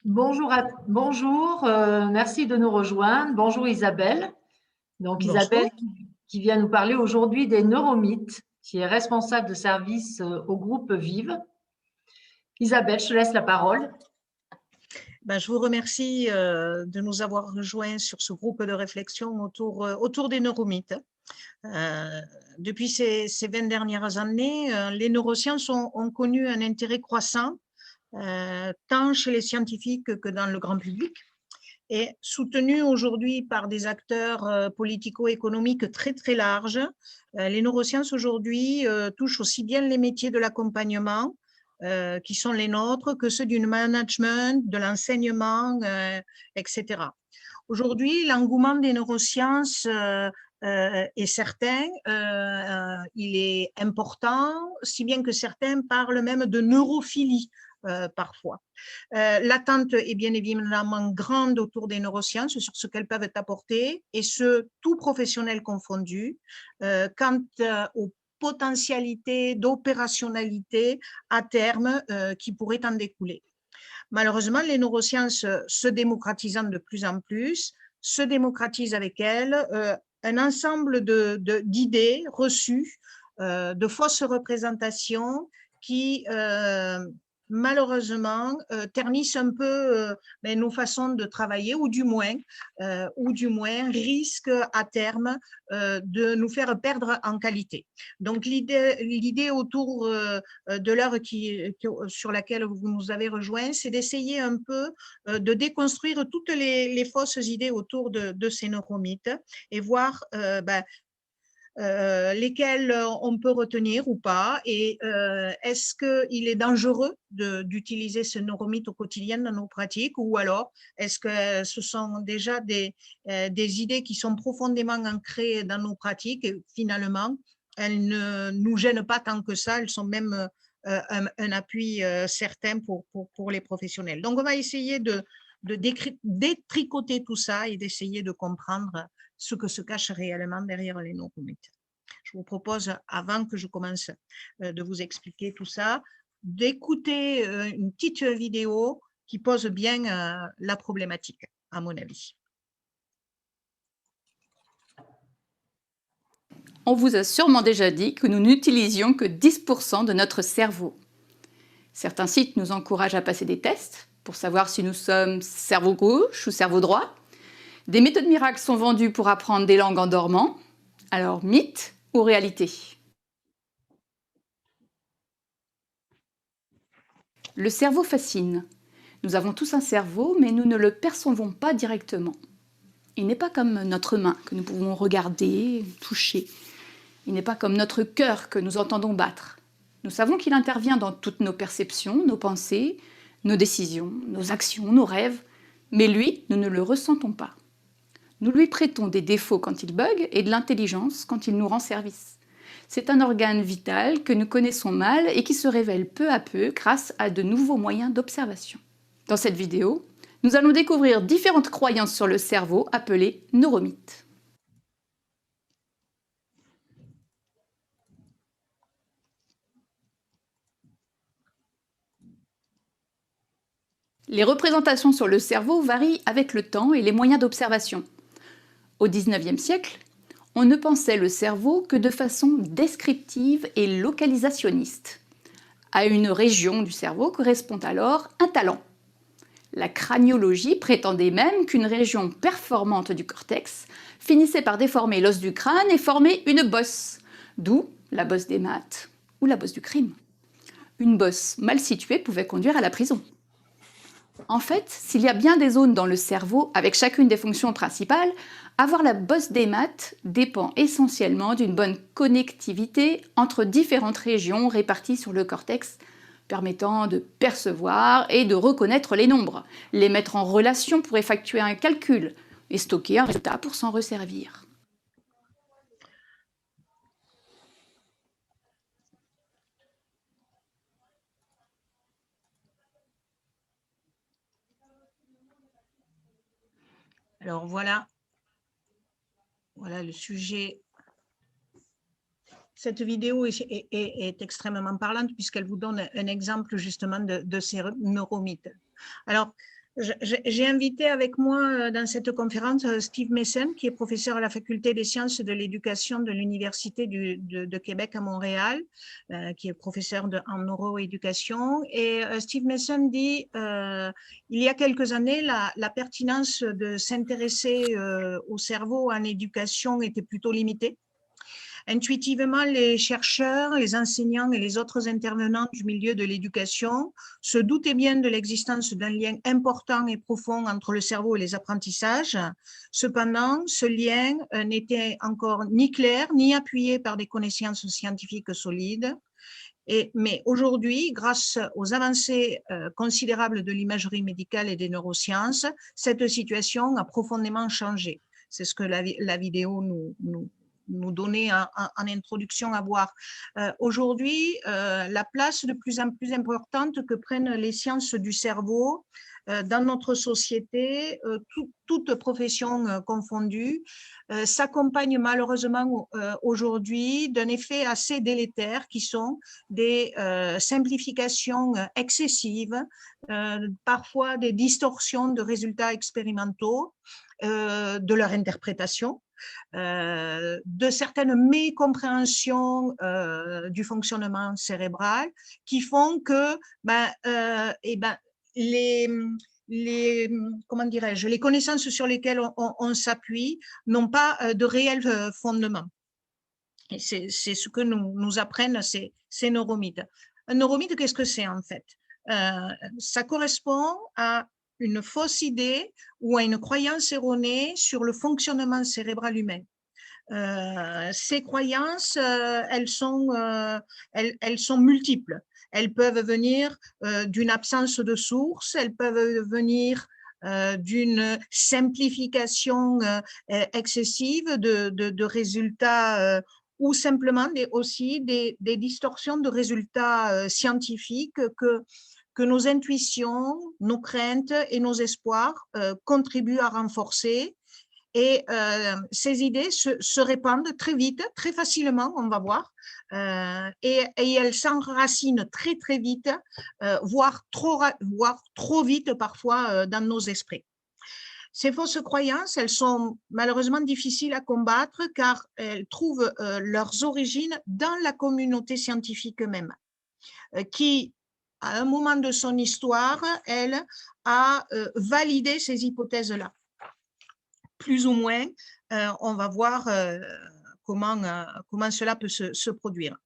Bonjour, merci de nous rejoindre. Bonjour Isabelle. Donc Isabelle Bonjour. qui vient nous parler aujourd'hui des neuromythes, qui est responsable de service au groupe Vive. Isabelle, je te laisse la parole. Je vous remercie de nous avoir rejoints sur ce groupe de réflexion autour des neuromythes. Depuis ces 20 dernières années, les neurosciences ont connu un intérêt croissant, tant chez les scientifiques que dans le grand public, et soutenues aujourd'hui par des acteurs politico-économiques très très larges. Les neurosciences aujourd'hui touchent aussi bien les métiers de l'accompagnement, qui sont les nôtres, que ceux du management, de l'enseignement, etc. Aujourd'hui, l'engouement des neurosciences est certain, il est important, si bien que certains parlent même de neurophilie parfois. L'attente est bien évidemment grande autour des neurosciences sur ce qu'elles peuvent apporter, et ce, tout professionnel confondu, quant aux potentialités d'opérationnalité à terme qui pourraient en découler. Malheureusement, les neurosciences se démocratisant de plus en plus, se démocratisent avec elles un ensemble d'idées reçues, de fausses représentations qui malheureusement ternissent un peu nos façons de travailler, ou du moins risquent à terme de nous faire perdre en qualité. Donc l'idée autour de l'heure sur laquelle vous nous avez rejoints, c'est d'essayer un peu de déconstruire toutes les fausses idées autour de ces neuromythes et voir lesquels on peut retenir ou pas, et est-ce qu'il est dangereux d'utiliser ce neuromythe au quotidien dans nos pratiques, ou alors est-ce que ce sont déjà des idées qui sont profondément ancrées dans nos pratiques et finalement elles ne nous gênent pas tant que ça, elles sont même un appui certain pour les professionnels. Donc on va essayer de détricoter tout ça et d'essayer de comprendre ce que se cache réellement derrière les neuromythes. Je vous propose, avant que je commence de vous expliquer tout ça, d'écouter une petite vidéo qui pose bien la problématique, à mon avis. On vous a sûrement déjà dit que nous n'utilisions que 10% de notre cerveau. Certains sites nous encouragent à passer des tests pour savoir si nous sommes cerveau gauche ou cerveau droit. Des méthodes miracles sont vendues pour apprendre des langues en dormant. Alors, mythe ou réalité? Le cerveau fascine. Nous avons tous un cerveau, mais nous ne le percevons pas directement. Il n'est pas comme notre main que nous pouvons regarder, toucher. Il n'est pas comme notre cœur que nous entendons battre. Nous savons qu'il intervient dans toutes nos perceptions, nos pensées, nos décisions, nos actions, nos rêves, mais lui, nous ne le ressentons pas. Nous lui prêtons des défauts quand il bug et de l'intelligence quand il nous rend service. C'est un organe vital que nous connaissons mal et qui se révèle peu à peu grâce à de nouveaux moyens d'observation. Dans cette vidéo, nous allons découvrir différentes croyances sur le cerveau appelées neuromythes. Les représentations sur le cerveau varient avec le temps et les moyens d'observation. Au XIXe siècle, on ne pensait le cerveau que de façon descriptive et localisationniste. À une région du cerveau correspond alors un talent. La craniologie prétendait même qu'une région performante du cortex finissait par déformer l'os du crâne et former une bosse, d'où la bosse des maths ou la bosse du crime. Une bosse mal située pouvait conduire à la prison. En fait, s'il y a bien des zones dans le cerveau avec chacune des fonctions principales, avoir la bosse des maths dépend essentiellement d'une bonne connectivité entre différentes régions réparties sur le cortex, permettant de percevoir et de reconnaître les nombres, les mettre en relation pour effectuer un calcul et stocker un résultat pour s'en resservir. Alors voilà le sujet. Cette vidéo est extrêmement parlante puisqu'elle vous donne un exemple justement de ces neuromythes. Alors, J'ai invité avec moi dans cette conférence Steve Messen, qui est professeur à la faculté des sciences de l'éducation de l'Université de Québec à Montréal, qui est professeur en neuroéducation. Et Steve Messen dit, il y a quelques années, la pertinence de s'intéresser au cerveau en éducation était plutôt limitée. Intuitivement, les chercheurs, les enseignants et les autres intervenants du milieu de l'éducation se doutaient bien de l'existence d'un lien important et profond entre le cerveau et les apprentissages. Cependant, ce lien n'était encore ni clair ni appuyé par des connaissances scientifiques solides. Mais aujourd'hui, grâce aux avancées considérables de l'imagerie médicale et des neurosciences, cette situation a profondément changé. C'est ce que la vidéo nous donnait en introduction à voir. Aujourd'hui, la place de plus en plus importante que prennent les sciences du cerveau dans notre société, toutes professions confondues, s'accompagne malheureusement aujourd'hui d'un effet assez délétère qui sont des simplifications excessives, parfois des distorsions de résultats expérimentaux, de leur interprétation, de certaines mécompréhensions du fonctionnement cérébral qui font que comment dirais-je, les connaissances sur lesquelles on s'appuie n'ont pas de réel fondement. Et c'est ce que nous apprennent ces neuromythes. Un neuromythe, qu'est-ce que c'est en fait? Ça correspond à une fausse idée ou à une croyance erronée sur le fonctionnement cérébral humain. Ces croyances, elles sont multiples. Elles peuvent venir d'une absence de source, elles peuvent venir d'une simplification excessive de résultats ou simplement aussi des distorsions de résultats scientifiques que nos intuitions, nos craintes et nos espoirs contribuent à renforcer. Et ces idées se répandent très vite, très facilement, on va voir, et elles s'enracinent très, très vite, voire trop vite parfois dans nos esprits. Ces fausses croyances, elles sont malheureusement difficiles à combattre car elles trouvent leurs origines dans la communauté scientifique même, qui, à un moment de son histoire, elle a validé ces hypothèses-là. Plus ou moins, on va voir comment cela peut se produire.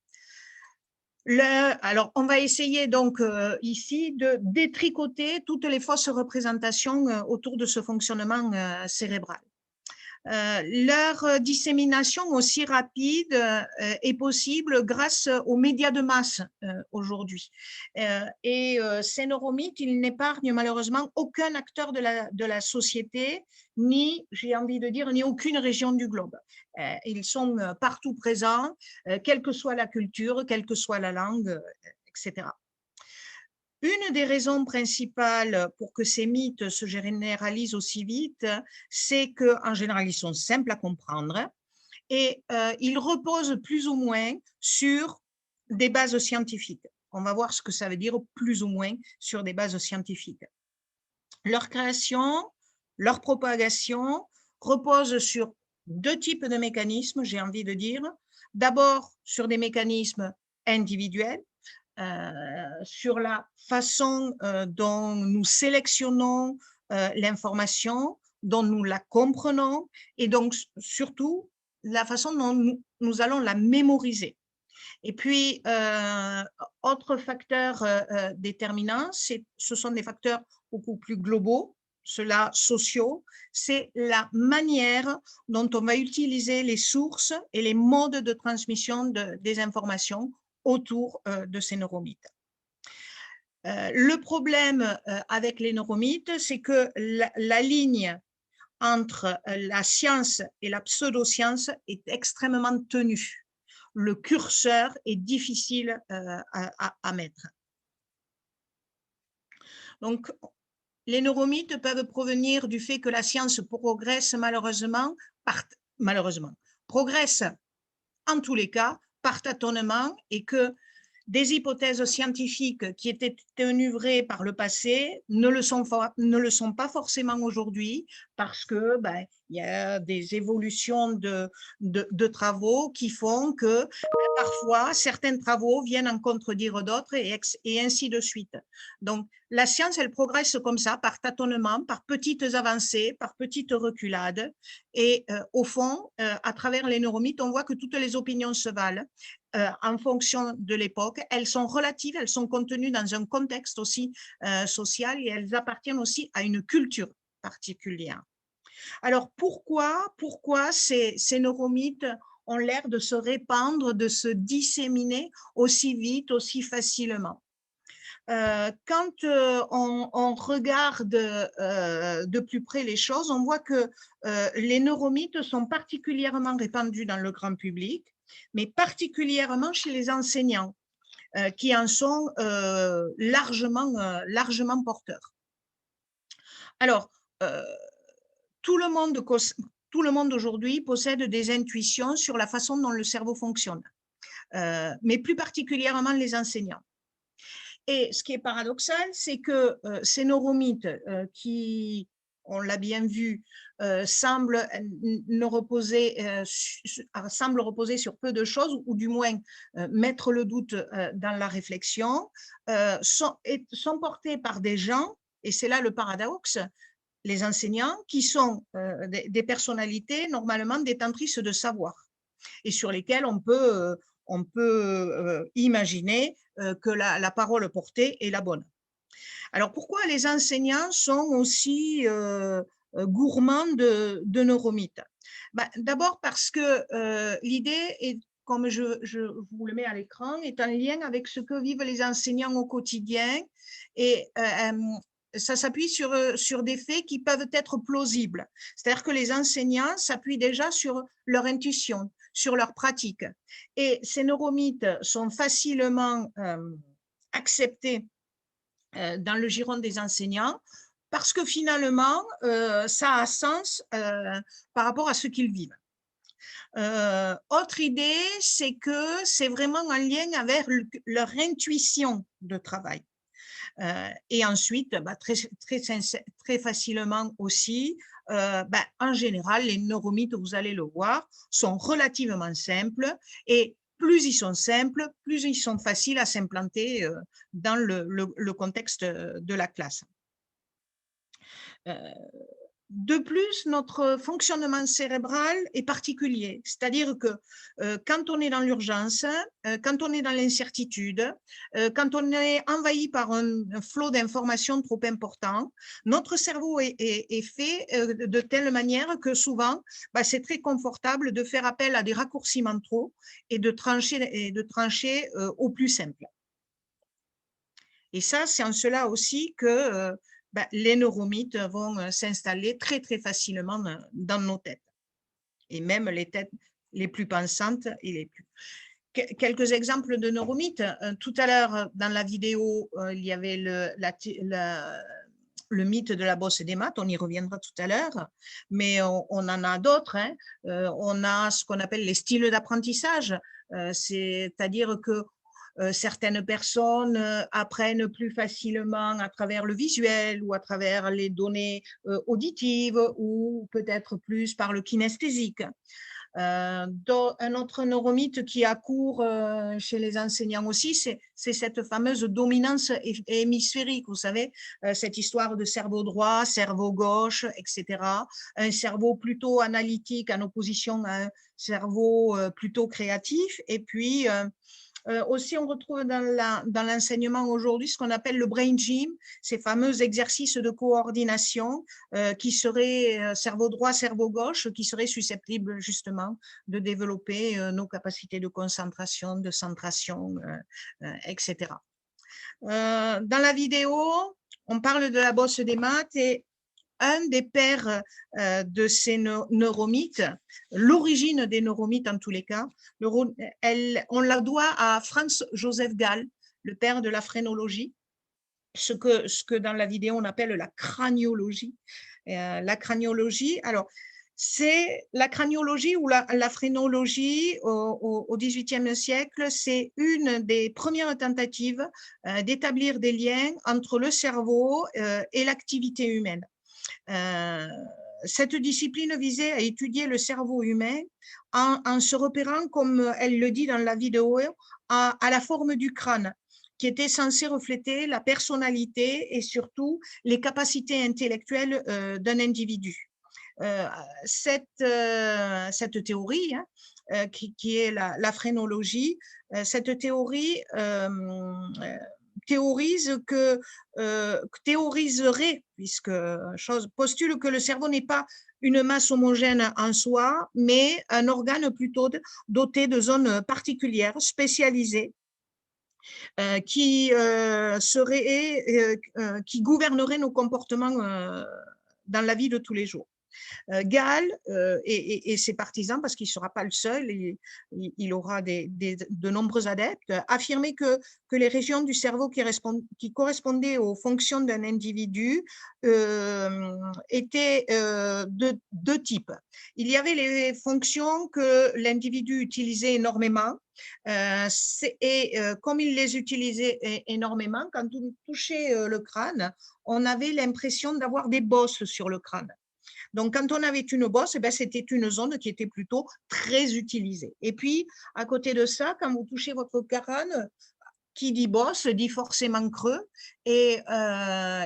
Alors, on va essayer donc ici de détricoter toutes les fausses représentations autour de ce fonctionnement cérébral. Leur dissémination aussi rapide est possible grâce aux médias de masse aujourd'hui. Et ces neuromythes, ils n'épargnent malheureusement aucun acteur de la société, ni, j'ai envie de dire, ni aucune région du globe. Ils sont partout présents, quelle que soit la culture, quelle que soit la langue, etc. Une des raisons principales pour que ces mythes se généralisent aussi vite, c'est qu'en général, ils sont simples à comprendre et ils reposent plus ou moins sur des bases scientifiques. On va voir ce que ça veut dire plus ou moins sur des bases scientifiques. Leur création, leur propagation reposent sur deux types de mécanismes, j'ai envie de dire. D'abord, sur des mécanismes individuels, sur la façon dont nous sélectionnons l'information, dont nous la comprenons et donc surtout la façon dont nous allons la mémoriser. Et puis, autre facteur déterminant, ce sont des facteurs beaucoup plus globaux, ceux-là sociaux, c'est la manière dont on va utiliser les sources et les modes de transmission des informations autour de ces neuromythes. Le problème avec les neuromythes, c'est que la ligne entre la science et la pseudoscience est extrêmement ténue. Le curseur est difficile à mettre. Donc, les neuromythes peuvent provenir du fait que la science progresse progresse en tous les cas par tâtonnement et que des hypothèses scientifiques qui étaient tenues vraies par le passé ne le sont pas forcément aujourd'hui parce que il y a des évolutions de travaux qui font que parfois certains travaux viennent en contredire d'autres et ainsi de suite. Donc la science, elle progresse comme ça, par tâtonnement, par petites avancées, par petites reculades. Et au fond, à travers les neuromythes, on voit que toutes les opinions se valent en fonction de l'époque. Elles sont relatives, elles sont contenues dans un contexte aussi social et elles appartiennent aussi à une culture particulière. Alors pourquoi ces neuromythes ont l'air de se répandre, de se disséminer aussi vite, aussi facilement? Quand on regarde de plus près les choses, on voit que les neuromythes sont particulièrement répandus dans le grand public, mais particulièrement chez les enseignants, qui en sont largement porteurs. Alors, tout le monde aujourd'hui possède des intuitions sur la façon dont le cerveau fonctionne, mais plus particulièrement les enseignants. Et ce qui est paradoxal, c'est que ces neuromythes qui, on l'a bien vu, semblent reposer sur peu de choses, ou du moins mettre le doute dans la réflexion, sont portés par des gens, et c'est là le paradoxe, les enseignants, qui sont des personnalités normalement détentrices de savoir, et sur lesquelles on peut imaginer que la parole portée est la bonne. Alors, pourquoi les enseignants sont aussi gourmands de neuromythes? D'abord parce que l'idée est, comme je vous le mets à l'écran, est en lien avec ce que vivent les enseignants au quotidien, et ça s'appuie sur des faits qui peuvent être plausibles. C'est-à-dire que les enseignants s'appuient déjà sur leur intuition, sur leur pratique. Et ces neuromythes sont facilement acceptés dans le giron des enseignants parce que finalement, ça a sens par rapport à ce qu'ils vivent. Autre idée, c'est que c'est vraiment en lien avec leur intuition de travail. Et ensuite, très facilement aussi, en général, les neuromythes, vous allez le voir, sont relativement simples, et plus ils sont simples, plus ils sont faciles à s'implanter dans le contexte de la classe. De plus, notre fonctionnement cérébral est particulier, c'est-à-dire que quand on est dans l'urgence, quand on est dans l'incertitude, quand on est envahi par un flot d'informations trop important, notre cerveau est fait de telle manière que souvent, c'est très confortable de faire appel à des raccourcis mentaux et de trancher au plus simple. Et ça, c'est en cela aussi que les neuromythes vont s'installer très, très facilement dans nos têtes. Et même les têtes les plus pensantes et les plus… Quelques exemples de neuromythes. Tout à l'heure, dans la vidéo, il y avait le mythe de la bosse des maths, on y reviendra tout à l'heure, mais on en a d'autres. Hein. On a ce qu'on appelle les styles d'apprentissage, c'est-à-dire que certaines personnes apprennent plus facilement à travers le visuel ou à travers les données auditives, ou peut-être plus par le kinesthésique. Un autre neuromythe qui accourt chez les enseignants aussi, c'est cette fameuse dominance hémisphérique, vous savez, cette histoire de cerveau droit, cerveau gauche, etc. Un cerveau plutôt analytique en opposition à un cerveau plutôt créatif. Et puis, aussi, on retrouve dans l'enseignement aujourd'hui ce qu'on appelle le brain gym, ces fameux exercices de coordination qui seraient cerveau droit, cerveau gauche, qui seraient susceptibles justement de développer nos capacités de concentration, de centration, etc. Dans la vidéo, on parle de la bosse des maths, et un des pères de ces neuromythes, l'origine des neuromythes en tous les cas, on la doit à Franz Joseph Gall, le père de la phrénologie, ce que dans la vidéo on appelle la craniologie. La craniologie, alors, C'est la craniologie ou la phrénologie au XVIIIe siècle, c'est une des premières tentatives d'établir des liens entre le cerveau et l'activité humaine. Cette discipline visait à étudier le cerveau humain en se repérant, comme elle le dit dans la vidéo, à la forme du crâne, qui était censée refléter la personnalité et surtout les capacités intellectuelles d'un individu. Cette théorie, qui est la phrénologie, cette théorie théoriserait, puisque postule que le cerveau n'est pas une masse homogène en soi, mais un organe plutôt doté de zones particulières, spécialisées, qui gouvernerait nos comportements dans la vie de tous les jours. Gall et ses partisans, parce qu'il ne sera pas le seul, il aura de nombreux adeptes, affirmaient que les régions du cerveau qui correspondaient aux fonctions d'un individu étaient de deux types. Il y avait les fonctions que l'individu utilisait énormément, comme il les utilisait énormément, quand on touchait le crâne, on avait l'impression d'avoir des bosses sur le crâne. Donc, quand on avait une bosse, c'était une zone qui était plutôt très utilisée. Et puis, à côté de ça, quand vous touchez votre crâne, qui dit bosse dit forcément creux. Et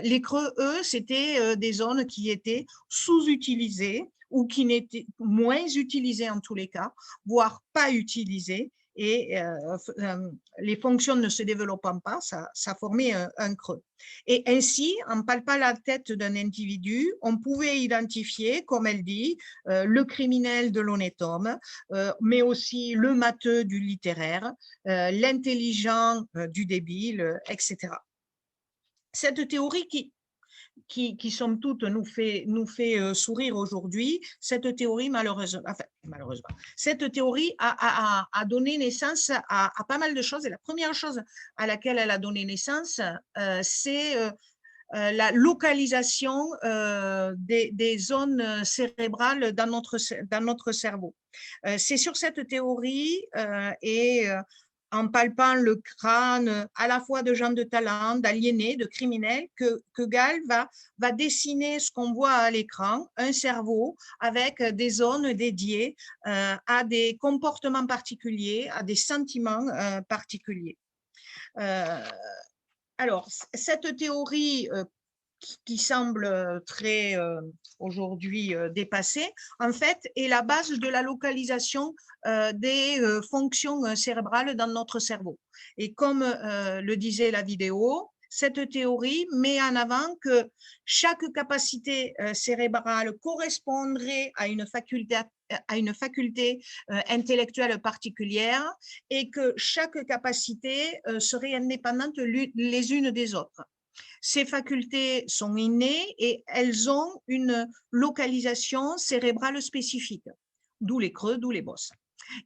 les creux, eux, c'était des zones qui étaient sous-utilisées ou qui n'étaient moins utilisées en tous les cas, voire pas utilisées. Et les fonctions ne se développant pas, ça formait un creux. Et ainsi, en palpant la tête d'un individu, on pouvait identifier, comme elle dit, le criminel de l'honnête homme, mais aussi le matheux du littéraire, l'intelligent du débile, etc. Cette théorie qui somme toute nous fait sourire aujourd'hui, cette théorie malheureusement, cette théorie a donné naissance à pas mal de choses. Et la première chose à laquelle elle a donné naissance, c'est la localisation des zones cérébrales dans notre cerveau. C'est sur cette théorie en palpant le crâne à la fois de gens de talent, d'aliénés, de criminels, que Gall va dessiner ce qu'on voit à l'écran, un cerveau avec des zones dédiées à des comportements particuliers, à des sentiments particuliers. Alors, cette théorie qui semble très aujourd'hui dépassée, en fait, est la base de la localisation des fonctions cérébrales dans notre cerveau. Et comme le disait la vidéo, cette théorie met en avant que chaque capacité cérébrale correspondrait à une faculté intellectuelle particulière et que chaque capacité serait indépendante les unes des autres. Ces facultés sont innées et elles ont une localisation cérébrale spécifique, d'où les creux, d'où les bosses.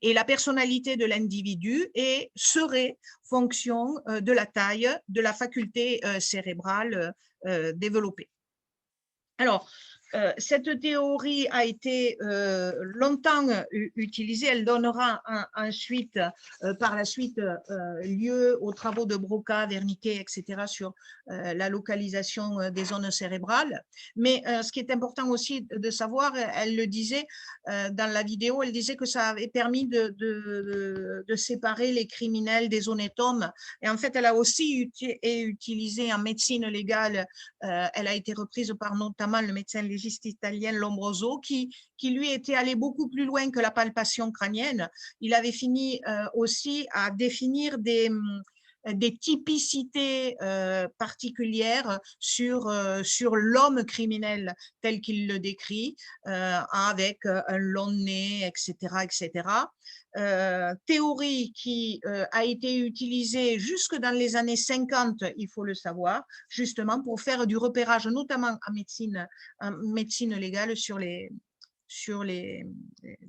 Et la personnalité de l'individu serait fonction de la taille de la faculté cérébrale développée. Alors, cette théorie a été longtemps utilisée. Elle donnera ensuite, par la suite, lieu aux travaux de Broca, Wernicke, etc. sur la localisation des zones cérébrales. Mais ce qui est important aussi de savoir, elle le disait dans la vidéo, elle disait que ça avait permis de séparer les criminels des honnêtes hommes. Et en fait, elle a aussi été utilisée en médecine légale. Elle a été reprise par notamment le médecin légiste italien Lombroso, qui lui était allé beaucoup plus loin que la palpation crânienne. Il avait fini aussi à définir des typicités particulières sur l'homme criminel tel qu'il le décrit, avec un long nez, etc. etc. Théorie qui a été utilisée jusque dans les années 50, il faut le savoir, justement pour faire du repérage, notamment en médecine légale, sur les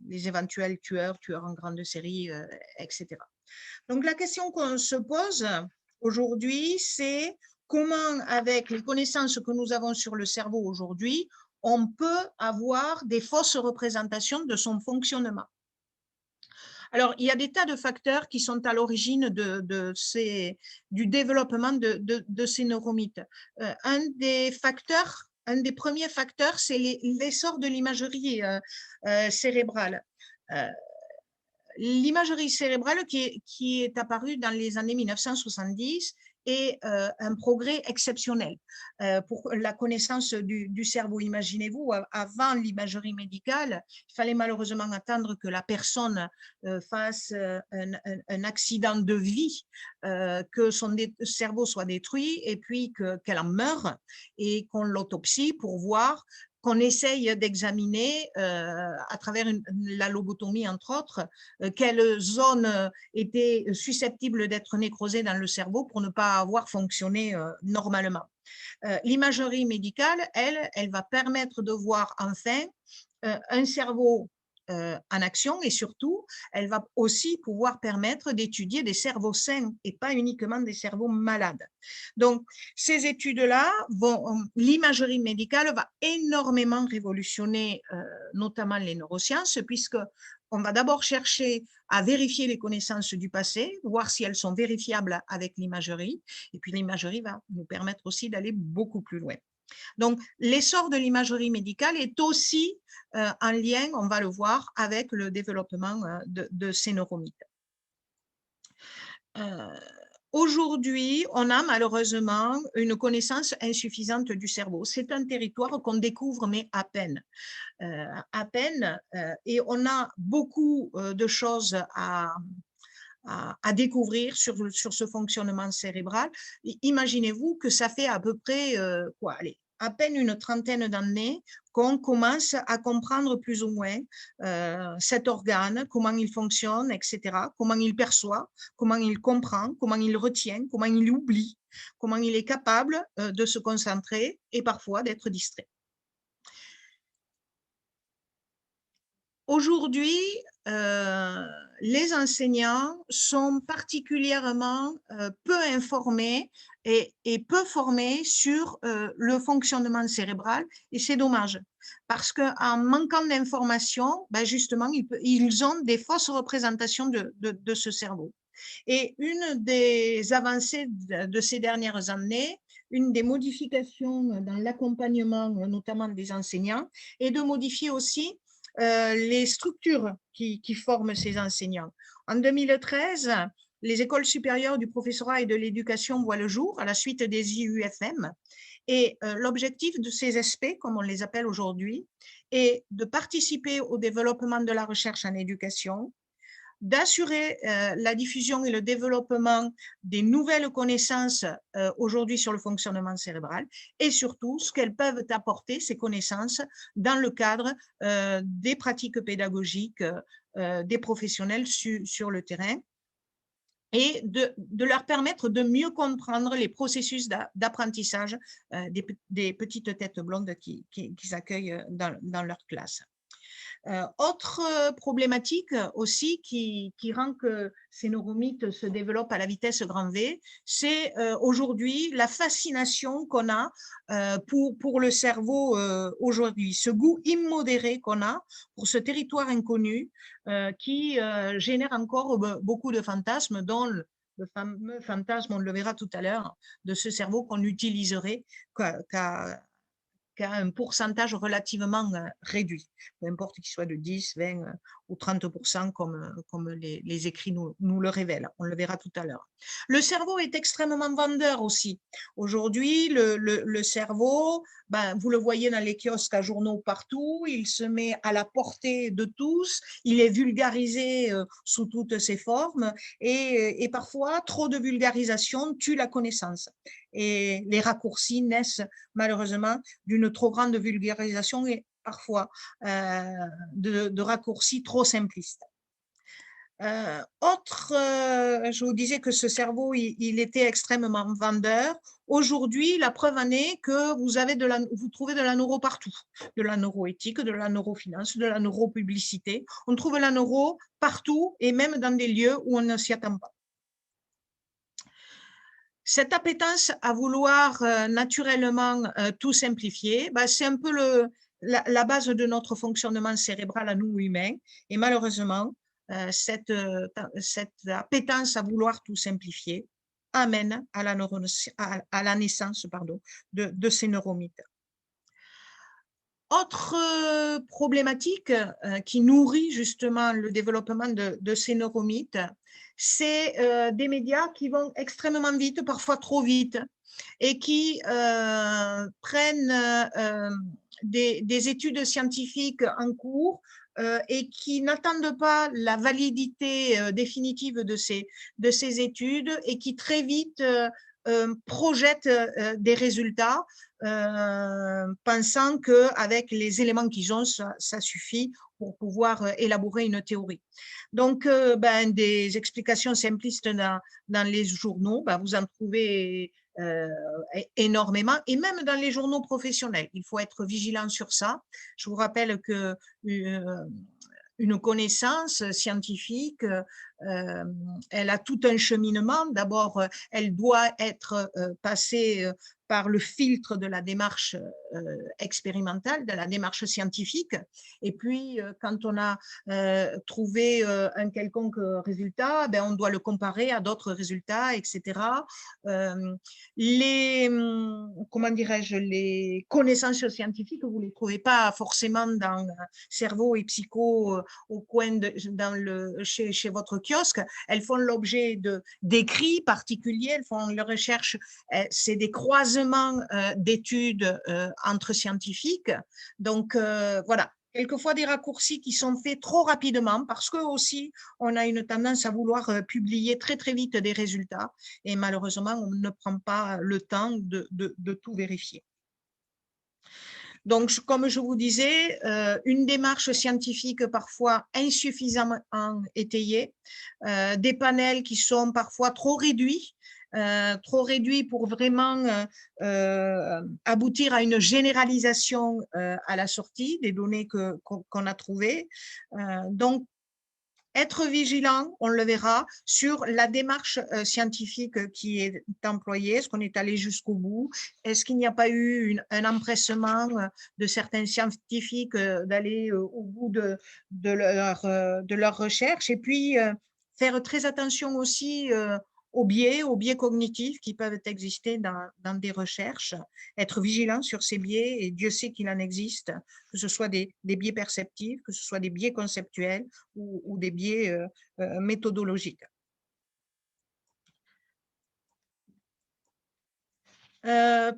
éventuels tueurs en grande série, etc. Donc, la question qu'on se pose aujourd'hui, c'est comment, avec les connaissances que nous avons sur le cerveau aujourd'hui, on peut avoir des fausses représentations de son fonctionnement. Alors, il y a des tas de facteurs qui sont à l'origine du développement de ces neuromythes. Un des premiers facteurs, c'est l'essor de l'imagerie cérébrale. L'imagerie cérébrale qui est apparue dans les années 1970 est un progrès exceptionnel pour la connaissance du cerveau. Imaginez-vous, avant l'imagerie médicale, il fallait malheureusement attendre que la personne fasse un accident de vie, que son cerveau soit détruit et puis qu'elle en meure et qu'on l'autopsie pour voir, qu'on essaye d'examiner à travers la lobotomie, entre autres, quelles zones étaient susceptibles d'être nécrosées dans le cerveau pour ne pas avoir fonctionné normalement. L'imagerie médicale, elle va permettre de voir enfin un cerveau en action et surtout, elle va aussi pouvoir permettre d'étudier des cerveaux sains et pas uniquement des cerveaux malades. Donc, ces études-là, l'imagerie médicale va énormément révolutionner notamment les neurosciences puisque on va d'abord chercher à vérifier les connaissances du passé, voir si elles sont vérifiables avec l'imagerie et puis l'imagerie va nous permettre aussi d'aller beaucoup plus loin. Donc, l'essor de l'imagerie médicale est aussi en lien, on va le voir, avec le développement de ces neuromythes. Aujourd'hui, on a malheureusement une connaissance insuffisante du cerveau. C'est un territoire qu'on découvre, mais à peine. Et on a beaucoup de choses à découvrir sur ce fonctionnement cérébral. Imaginez-vous que ça fait à peu près à peine une trentaine d'années qu'on commence à comprendre plus ou moins cet organe, comment il fonctionne, etc., comment il perçoit, comment il comprend, comment il retient, comment il oublie, comment il est capable de se concentrer et parfois d'être distrait. Aujourd'hui, les enseignants sont particulièrement peu informés et peu formés sur le fonctionnement cérébral et c'est dommage parce qu'en manquant d'informations, ben justement, ils ont des fausses représentations de ce cerveau. Et une des avancées de ces dernières années, une des modifications dans l'accompagnement, notamment des enseignants, est de modifier aussi les structures qui forment ces enseignants. En 2013, les écoles supérieures du professorat et de l'éducation voient le jour à la suite des IUFM. Et l'objectif de ces SP, comme on les appelle aujourd'hui, est de participer au développement de la recherche en éducation, d'assurer la diffusion et le développement des nouvelles connaissances aujourd'hui sur le fonctionnement cérébral et surtout ce qu'elles peuvent apporter, ces connaissances, dans le cadre des pratiques pédagogiques des professionnels sur le terrain et de leur permettre de mieux comprendre les processus d'apprentissage des petites têtes blondes qu'ils accueillent dans leur classe. Autre problématique aussi qui rend que ces neuromythes se développent à la vitesse grand V, c'est aujourd'hui la fascination qu'on a pour le cerveau aujourd'hui, ce goût immodéré qu'on a pour ce territoire inconnu qui génère encore beaucoup de fantasmes, dont le fameux fantasme, on le verra tout à l'heure, de ce cerveau qu'on utiliserait qu'à un pourcentage relativement réduit, peu importe qu'il soit de 10, 20 ou 30% comme les écrits nous le révèlent. On le verra tout à l'heure. Le cerveau est extrêmement vendeur aussi. Aujourd'hui, le cerveau, vous le voyez dans les kiosques à journaux partout, il se met à la portée de tous, il est vulgarisé sous toutes ses formes et parfois, trop de vulgarisation tue la connaissance. Et les raccourcis naissent malheureusement d'une trop grande vulgarisation et parfois de raccourcis trop simplistes. Je vous disais que ce cerveau, il était extrêmement vendeur. Aujourd'hui, la preuve en est que vous trouvez de la neuro partout, de la neuroéthique, de la neurofinance, de la neuropublicité. On trouve la neuro partout et même dans des lieux où on ne s'y attend pas. Cette appétence à vouloir naturellement tout simplifier, c'est un peu la base de notre fonctionnement cérébral à nous humains. Et malheureusement, cette appétence à vouloir tout simplifier amène à la naissance de ces neuromythes. Autre problématique qui nourrit justement le développement de ces neuromythes, c'est des médias qui vont extrêmement vite, parfois trop vite, et qui prennent des études scientifiques en cours et qui n'attendent pas la validité définitive de ces études et qui très vite projettent des résultats pensant qu'avec les éléments qu'ils ont, ça suffit pour pouvoir élaborer une théorie. Donc, des explications simplistes dans les journaux, vous en trouvez énormément, et même dans les journaux professionnels. Il faut être vigilant sur ça. Je vous rappelle que une connaissance scientifique, elle a tout un cheminement. D'abord, elle doit être passée par le filtre de la démarche expérimentale, de la démarche scientifique. Et puis, quand on a trouvé un quelconque résultat, on doit le comparer à d'autres résultats, etc. Comment dirais-je, les connaissances scientifiques, vous ne les trouvez pas forcément dans cerveau et psycho au coin chez votre kiosque. Elles font l'objet d'écrits particuliers, elles font leur recherche, c'est des croisements d'études entre scientifiques. Donc, voilà, quelquefois des raccourcis qui sont faits trop rapidement parce que aussi on a une tendance à vouloir publier très très vite des résultats et malheureusement on ne prend pas le temps de tout vérifier. Donc, comme je vous disais, une démarche scientifique parfois insuffisamment étayée, des panels qui sont parfois trop réduits pour vraiment aboutir à une généralisation à la sortie des données qu'on a trouvées. Donc, être vigilant, on le verra, sur la démarche scientifique qui est employée. Est-ce qu'on est allé jusqu'au bout? Est-ce qu'il n'y a pas eu un empressement de certains scientifiques d'aller au bout de leur recherche? Et puis, faire très attention aussi aux biais cognitifs qui peuvent exister dans des recherches, être vigilant sur ces biais, et Dieu sait qu'il en existe, que ce soit des biais perceptifs, que ce soit des biais conceptuels ou des biais méthodologiques.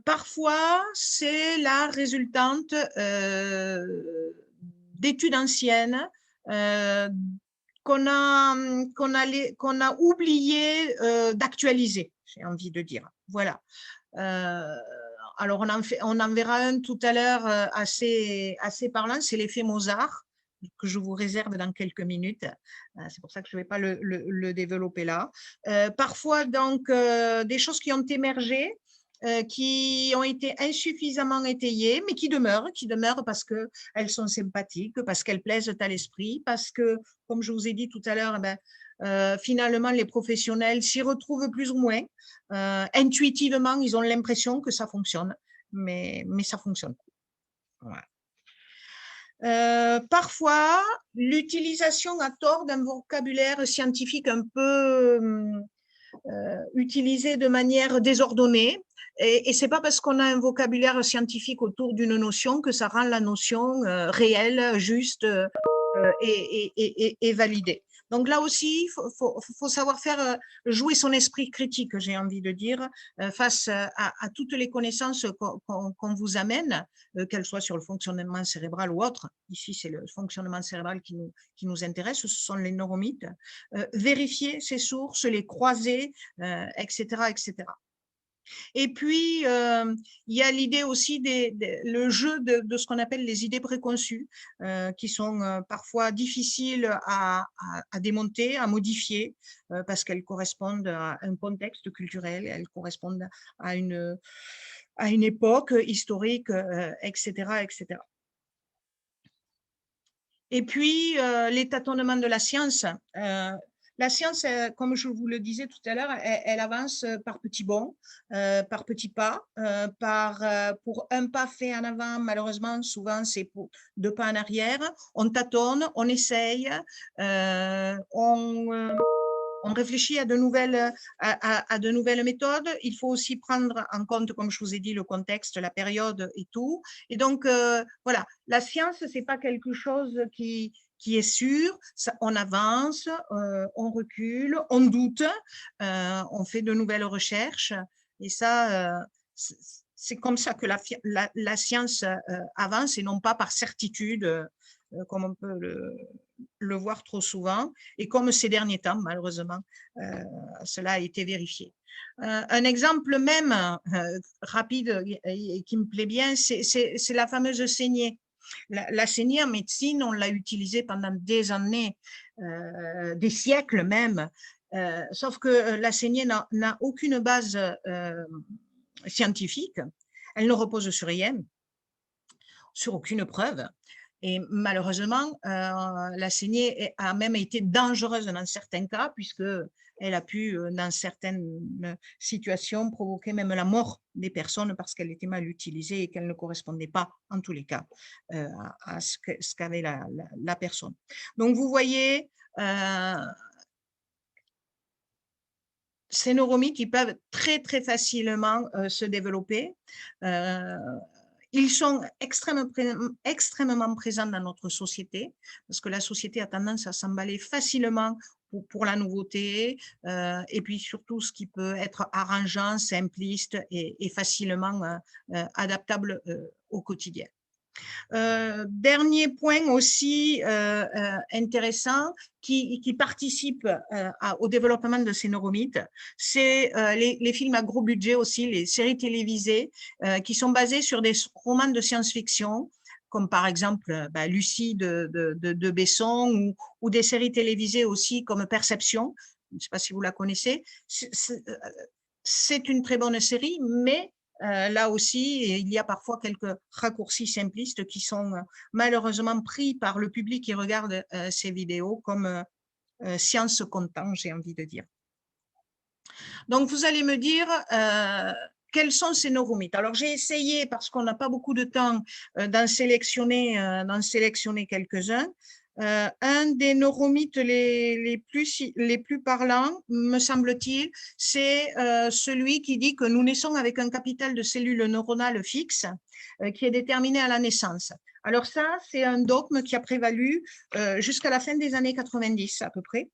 Parfois, c'est la résultante d'études anciennes qu'on a oublié d'actualiser, j'ai envie de dire. Voilà. Alors, on en verra un tout à l'heure assez parlant, c'est l'effet Mozart, que je vous réserve dans quelques minutes. C'est pour ça que je ne vais pas le développer là. Parfois, donc, des choses qui ont émergé, qui ont été insuffisamment étayées, mais qui demeurent parce qu'elles sont sympathiques, parce qu'elles plaisent à l'esprit, parce que, comme je vous ai dit tout à l'heure, finalement, les professionnels s'y retrouvent plus ou moins. Intuitivement, ils ont l'impression que ça fonctionne, mais ça fonctionne. Voilà. Parfois, l'utilisation à tort d'un vocabulaire scientifique un peu utilisé de manière désordonnée. Et ce n'est pas parce qu'on a un vocabulaire scientifique autour d'une notion que ça rend la notion réelle, juste et validée. Donc là aussi, il faut savoir faire jouer son esprit critique, j'ai envie de dire, face à toutes les connaissances qu'on vous amène, qu'elles soient sur le fonctionnement cérébral ou autre. Ici, c'est le fonctionnement cérébral qui nous intéresse, ce sont les neuromythes. Vérifier ces sources, les croiser, etc., etc. Et puis, il y a l'idée aussi, le jeu de ce qu'on appelle les idées préconçues, qui sont parfois difficiles à démonter, à modifier, parce qu'elles correspondent à un contexte culturel, elles correspondent à une époque historique, etc., etc. Et puis, les tâtonnements de la science. La science, comme je vous le disais tout à l'heure, elle avance par petits bonds, par petits pas, pour un pas fait en avant, malheureusement, souvent c'est pour 2 pas en arrière. On tâtonne, on essaye, on réfléchit à de nouvelles méthodes. Il faut aussi prendre en compte, comme je vous ai dit, le contexte, la période et tout. Et donc, voilà, la science, c'est pas quelque chose qui est sûr. Ça, on avance, on recule, on doute, on fait de nouvelles recherches. Et ça, c'est comme ça que la science avance et non pas par certitude, comme on peut le voir trop souvent, et comme ces derniers temps, malheureusement, cela a été vérifié. Un exemple même rapide et qui me plaît bien, c'est la fameuse saignée. La saignée en médecine, on l'a utilisée pendant des années, des siècles même, sauf que la saignée n'a aucune base scientifique, elle ne repose sur rien, sur aucune preuve. Et malheureusement, la saignée a même été dangereuse dans certains cas, puisqu'elle a pu, dans certaines situations, provoquer même la mort des personnes parce qu'elle était mal utilisée et qu'elle ne correspondait pas, en tous les cas, à ce qu'avait la personne. Donc, vous voyez, ces neuromythes, ils peuvent très, très facilement se développer. Ils sont extrêmement présents dans notre société, parce que la société a tendance à s'emballer facilement pour la nouveauté, et puis surtout ce qui peut être arrangeant, simpliste et facilement adaptable au quotidien. Dernier point aussi intéressant qui participe au développement de ces neuromythes, c'est les films à gros budget aussi, les séries télévisées qui sont basées sur des romans de science-fiction, comme par exemple Lucie de Besson, ou des séries télévisées aussi comme Perception. Je ne sais pas si vous la connaissez. C'est une très bonne série, mais là aussi, il y a parfois quelques raccourcis simplistes qui sont malheureusement pris par le public qui regarde ces vidéos comme science content, j'ai envie de dire. Donc, vous allez me dire quels sont ces neuromythes. Alors, j'ai essayé, parce qu'on n'a pas beaucoup de temps, d'en sélectionner quelques-uns. Un des neuromythes les plus parlants, me semble-t-il, c'est celui qui dit que nous naissons avec un capital de cellules neuronales fixe qui est déterminé à la naissance. Alors ça, c'est un dogme qui a prévalu jusqu'à la fin des années 90 à peu près.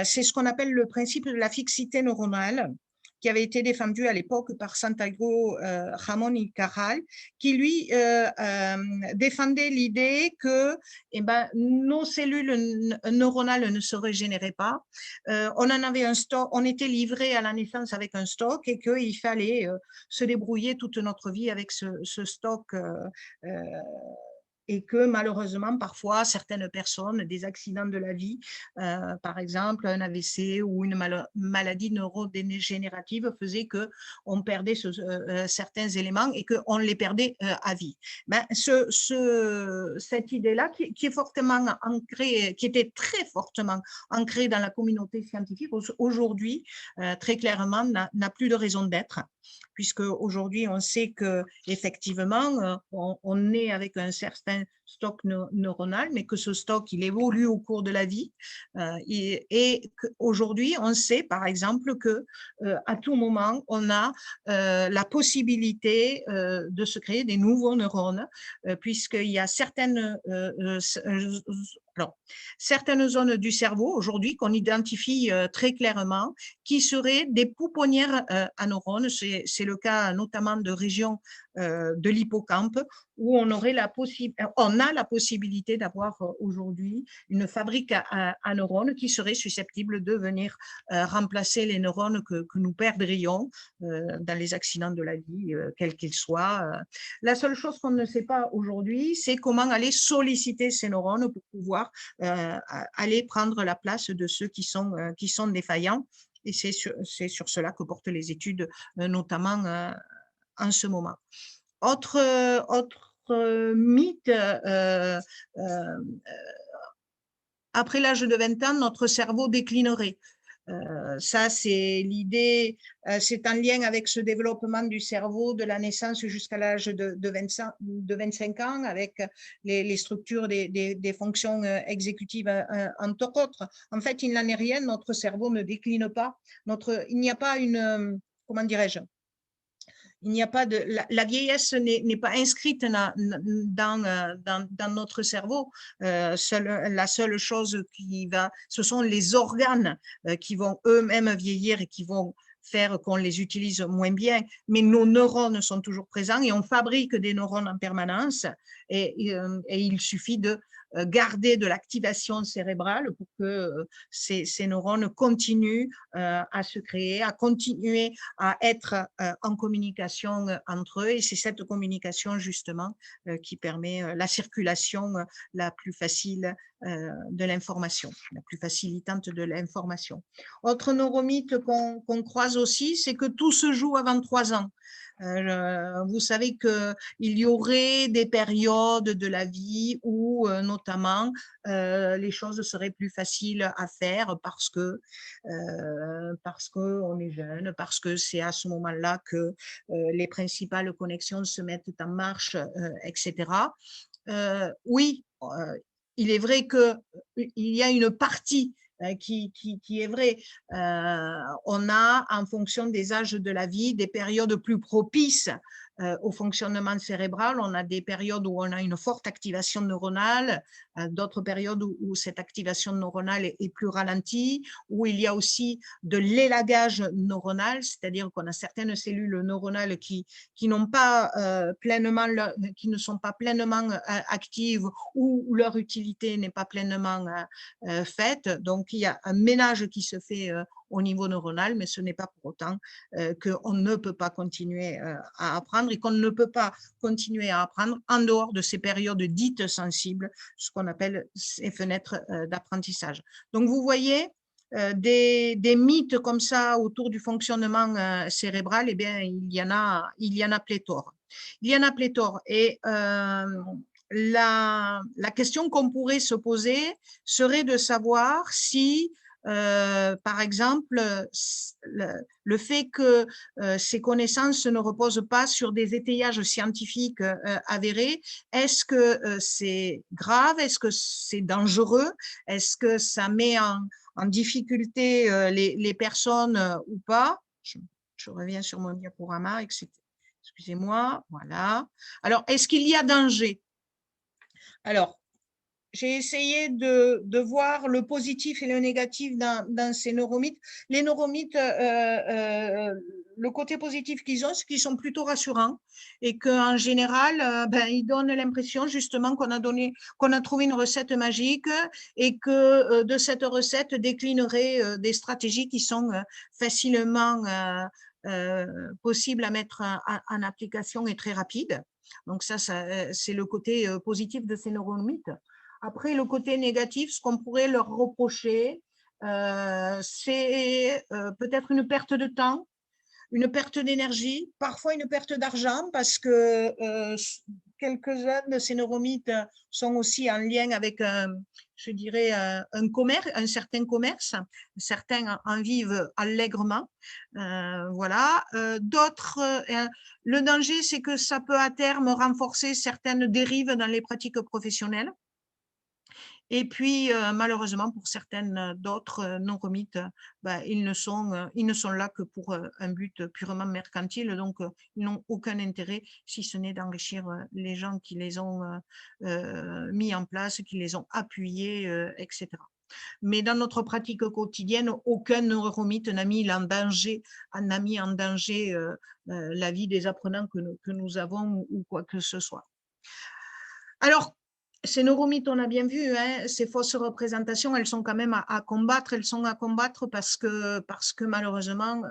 C'est ce qu'on appelle le principe de la fixité neuronale, qui avait été défendu à l'époque par Santiago Ramón y Cajal, qui lui défendait l'idée que nos cellules neuronales ne se régénéraient pas. On en avait un stock, on était livré à la naissance avec un stock et qu'il fallait se débrouiller toute notre vie avec ce stock et que malheureusement, parfois, certaines personnes, des accidents de la vie, par exemple un AVC ou une maladie neurodégénérative faisaient qu'on perdait certains éléments et qu'on les perdait à vie. Cette idée-là, qui est fortement ancrée, qui était très fortement ancrée dans la communauté scientifique, aujourd'hui, très clairement, n'a plus de raison d'être, puisque aujourd'hui on sait que effectivement on est avec un certain stock neuronal, mais que ce stock il évolue au cours de la vie et qu'aujourd'hui on sait par exemple que à tout moment on a la possibilité de se créer des nouveaux neurones puisqu'il y a certaines zones du cerveau aujourd'hui qu'on identifie très clairement qui seraient des pouponnières à neurones. C'est le cas notamment de régions de l'hippocampe où on a la possibilité d'avoir aujourd'hui une fabrique à neurones qui serait susceptible de venir remplacer les neurones que nous perdrions dans les accidents de la vie, quels qu'ils soient. La seule chose qu'on ne sait pas aujourd'hui, c'est comment aller solliciter ces neurones pour pouvoir aller prendre la place de ceux qui sont défaillants. Et c'est sur cela que portent les études, notamment en ce moment. Autre mythe après l'âge de 20 ans, notre cerveau déclinerait. Ça, c'est l'idée, c'est en lien avec ce développement du cerveau de la naissance jusqu'à l'âge de 25 ans, avec les structures des fonctions exécutives, entre autres. En fait, il n'en est rien, notre cerveau ne décline pas. Il n'y a pas une, comment dirais-je, il n'y a pas de, la vieillesse n'est pas inscrite dans notre cerveau. La seule chose qui va, ce sont les organes qui vont eux-mêmes vieillir et qui vont faire qu'on les utilise moins bien, mais nos neurones sont toujours présents et on fabrique des neurones en permanence et il suffit de garder de l'activation cérébrale pour que ces neurones continuent à se créer, à continuer à être en communication entre eux. Et c'est cette communication justement qui permet la circulation la plus facile de l'information, la plus facilitante de l'information. Autre neuromythe qu'on croise aussi, c'est que tout se joue avant 3 ans. Vous savez qu'il y aurait des périodes de la vie où notamment les choses seraient plus faciles à faire parce qu'on est jeune, parce que c'est à ce moment-là que les principales connexions se mettent en marche, etc. Oui, il est vrai qu'il y a une partie qui est vrai. On a, en fonction des âges de la vie, des périodes plus propices au fonctionnement cérébral. On a des périodes où on a une forte activation neuronale, d'autres périodes où cette activation neuronale est plus ralentie, où il y a aussi de l'élagage neuronal, c'est-à-dire qu'on a certaines cellules neuronales qui n'ont pas pleinement, qui ne sont pas pleinement actives ou leur utilité n'est pas pleinement faite. Donc, il y a un ménage qui se fait au niveau neuronal, mais ce n'est pas pour autant qu'on ne peut pas continuer à apprendre et qu'on ne peut pas continuer à apprendre en dehors de ces périodes dites sensibles, ce qu'on appelle ces fenêtres d'apprentissage. Donc, vous voyez, des mythes comme ça autour du fonctionnement cérébral, eh bien, il y en a pléthore. Il y en a pléthore. Et la question qu'on pourrait se poser serait de savoir si, par exemple, le fait que ces connaissances ne reposent pas sur des étayages scientifiques avérés, est-ce que c'est grave? Est-ce que c'est dangereux? Est-ce que ça met en difficulté les personnes ou pas? Je reviens sur mon diaporama, etc. Excusez-moi, voilà. Alors, est-ce qu'il y a danger? Alors, j'ai essayé de voir le positif et le négatif dans ces neuromythes. Les neuromythes, le côté positif qu'ils ont, c'est qu'ils sont plutôt rassurants et qu'en général, ils donnent l'impression justement qu'on a trouvé une recette magique et que de cette recette déclinerait des stratégies qui sont facilement possibles à mettre en application et très rapides. Donc ça c'est le côté positif de ces neuromythes. Après, le côté négatif, ce qu'on pourrait leur reprocher, c'est peut-être une perte de temps, une perte d'énergie, parfois une perte d'argent, parce que quelques-uns de ces neuromythes sont aussi en lien avec, je dirais, un commerce, un certain commerce. Certains en vivent allègrement. Voilà. D'autres, le danger, c'est que ça peut à terme renforcer certaines dérives dans les pratiques professionnelles. Et puis, malheureusement, pour certaines d'autres neuromythes, ils ne sont là que pour un but purement mercantile, donc ils n'ont aucun intérêt, si ce n'est d'enrichir les gens qui les ont mis en place, qui les ont appuyés, etc. Mais dans notre pratique quotidienne, aucun neuromythe n'a mis en danger la vie des apprenants que nous avons ou quoi que ce soit. Alors, ces neuromythes, on a bien vu, hein, ces fausses représentations, elles sont quand même à combattre. Elles sont à combattre parce que malheureusement,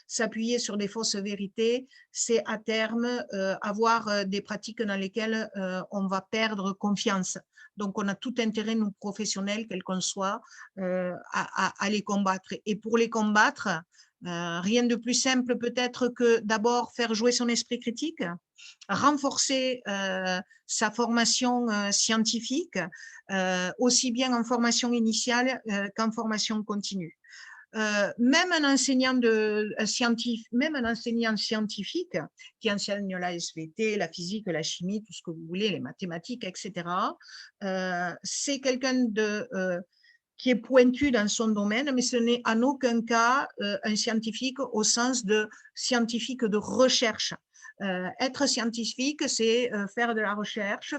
s'appuyer sur des fausses vérités, c'est à terme avoir des pratiques dans lesquelles on va perdre confiance. Donc, on a tout intérêt, nous professionnels, quels qu'on soit, à les combattre. Et pour les combattre, Rien de plus simple peut-être que d'abord faire jouer son esprit critique, renforcer sa formation scientifique, aussi bien en formation initiale qu'en formation continue. Même un enseignant scientifique qui enseigne la SVT, la physique, la chimie, tout ce que vous voulez, les mathématiques, etc., c'est quelqu'un qui est pointu dans son domaine, mais ce n'est en aucun cas un scientifique au sens de scientifique de recherche. Être scientifique, c'est faire de la recherche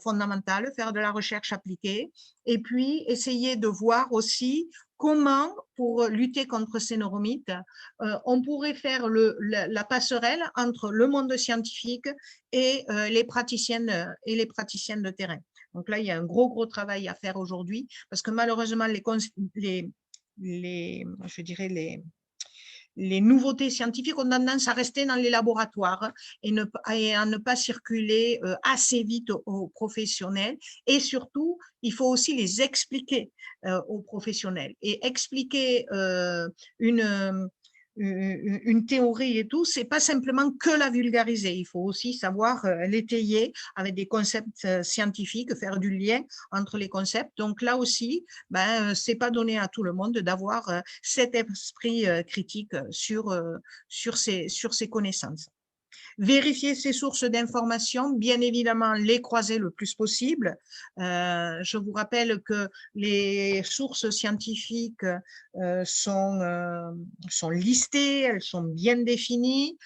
fondamentale, faire de la recherche appliquée, et puis essayer de voir aussi comment, pour lutter contre ces neuromythes, on pourrait faire la passerelle entre le monde scientifique et les praticiennes de terrain. Donc là, il y a un gros travail à faire aujourd'hui parce que malheureusement, les nouveautés scientifiques ont tendance à rester dans les laboratoires et à ne pas circuler assez vite aux professionnels. Et surtout, il faut aussi les expliquer aux professionnels. Et expliquer une théorie et tout, c'est pas simplement que la vulgariser. Il faut aussi savoir l'étayer avec des concepts scientifiques, faire du lien entre les concepts. Donc là aussi, c'est pas donné à tout le monde d'avoir cet esprit critique sur ses connaissances. Vérifier ses sources d'information, bien évidemment les croiser le plus possible. Je vous rappelle que les sources scientifiques sont listées, elles sont bien définies.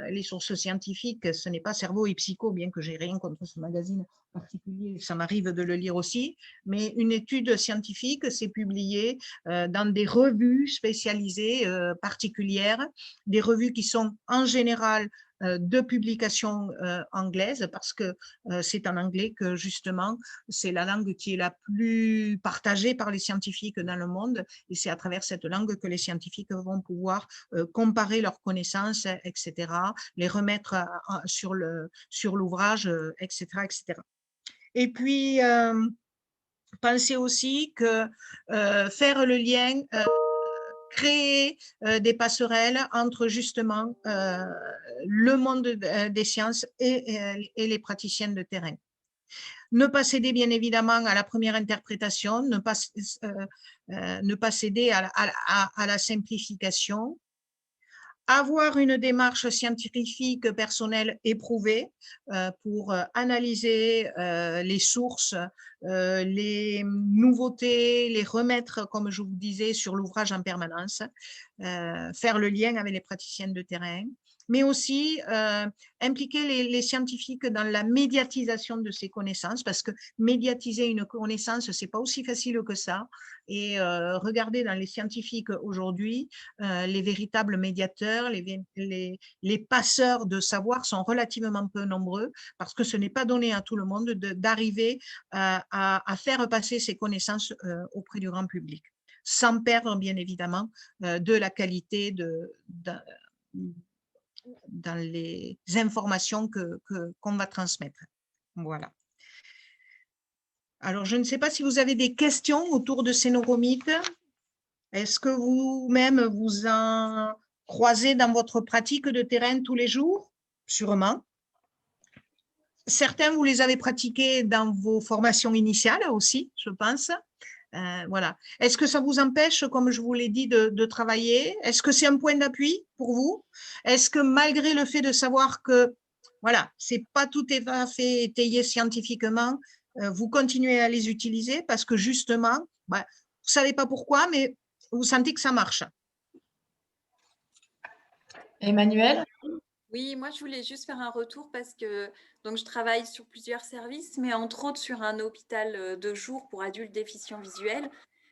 Les sources scientifiques, ce n'est pas Cerveau et Psycho, bien que j'ai rien contre ce magazine particulier, ça m'arrive de le lire aussi, mais une étude scientifique, c'est publié dans des revues spécialisées particulières, des revues qui sont en général de publications anglaises parce que c'est en anglais que justement c'est la langue qui est la plus partagée par les scientifiques dans le monde et c'est à travers cette langue que les scientifiques vont pouvoir comparer leurs connaissances, etc., les remettre sur l'ouvrage, etc., etc. Et puis, pensez aussi que faire le lien créer des passerelles entre justement le monde des sciences et les praticiennes de terrain. Ne pas céder bien évidemment à la première interprétation, ne pas céder à la simplification, avoir une démarche scientifique personnelle éprouvée pour analyser les sources, les nouveautés, les remettre, comme je vous disais, sur l'ouvrage en permanence, faire le lien avec les praticiennes de terrain, mais aussi impliquer les scientifiques dans la médiatisation de ces connaissances, parce que médiatiser une connaissance, c'est pas aussi facile que ça. Et regardez dans les scientifiques aujourd'hui, les véritables médiateurs, les passeurs de savoir sont relativement peu nombreux parce que ce n'est pas donné à tout le monde d'arriver à faire passer ces connaissances auprès du grand public, sans perdre bien évidemment de la qualité dans les informations qu'on va transmettre. Voilà. Alors, je ne sais pas si vous avez des questions autour de ces neuromythes. Est-ce que vous-même, vous en croisez dans votre pratique de terrain tous les jours? Sûrement. Certains, vous les avez pratiqués dans vos formations initiales aussi, je pense. Voilà. Est-ce que ça vous empêche, comme je vous l'ai dit, de travailler? Est-ce que c'est un point d'appui pour vous? Est-ce que malgré le fait de savoir que, voilà, c'est pas tout est fait étayé scientifiquement, vous continuez à les utiliser parce que justement, vous savez pas pourquoi, mais vous sentez que ça marche? Emmanuel? Oui, moi je voulais juste faire un retour parce que donc je travaille sur plusieurs services, mais entre autres sur un hôpital de jour pour adultes déficients visuels.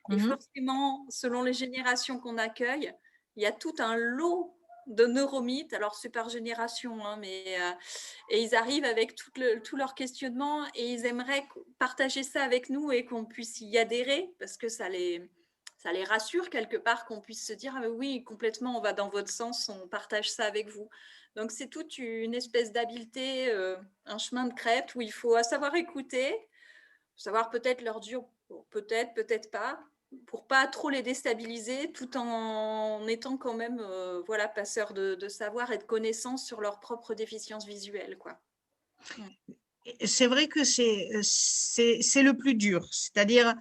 Et forcément, selon les générations qu'on accueille, il y a tout un lot de neuromythes. Alors c'est par génération, hein, mais et ils arrivent avec tout leur questionnement et ils aimeraient partager ça avec nous et qu'on puisse y adhérer parce que ça les rassure quelque part, qu'on puisse se dire ah, oui, complètement, on va dans votre sens, on partage ça avec vous. Donc, c'est toute une espèce d'habileté, un chemin de crête où il faut savoir écouter, savoir peut-être leur dire peut-être, peut-être pas, pour pas trop les déstabiliser, tout en étant quand même voilà, passeurs de savoir et de connaissances sur leur propre déficience visuelle, quoi. C'est vrai que c'est le plus dur, c'est-à-dire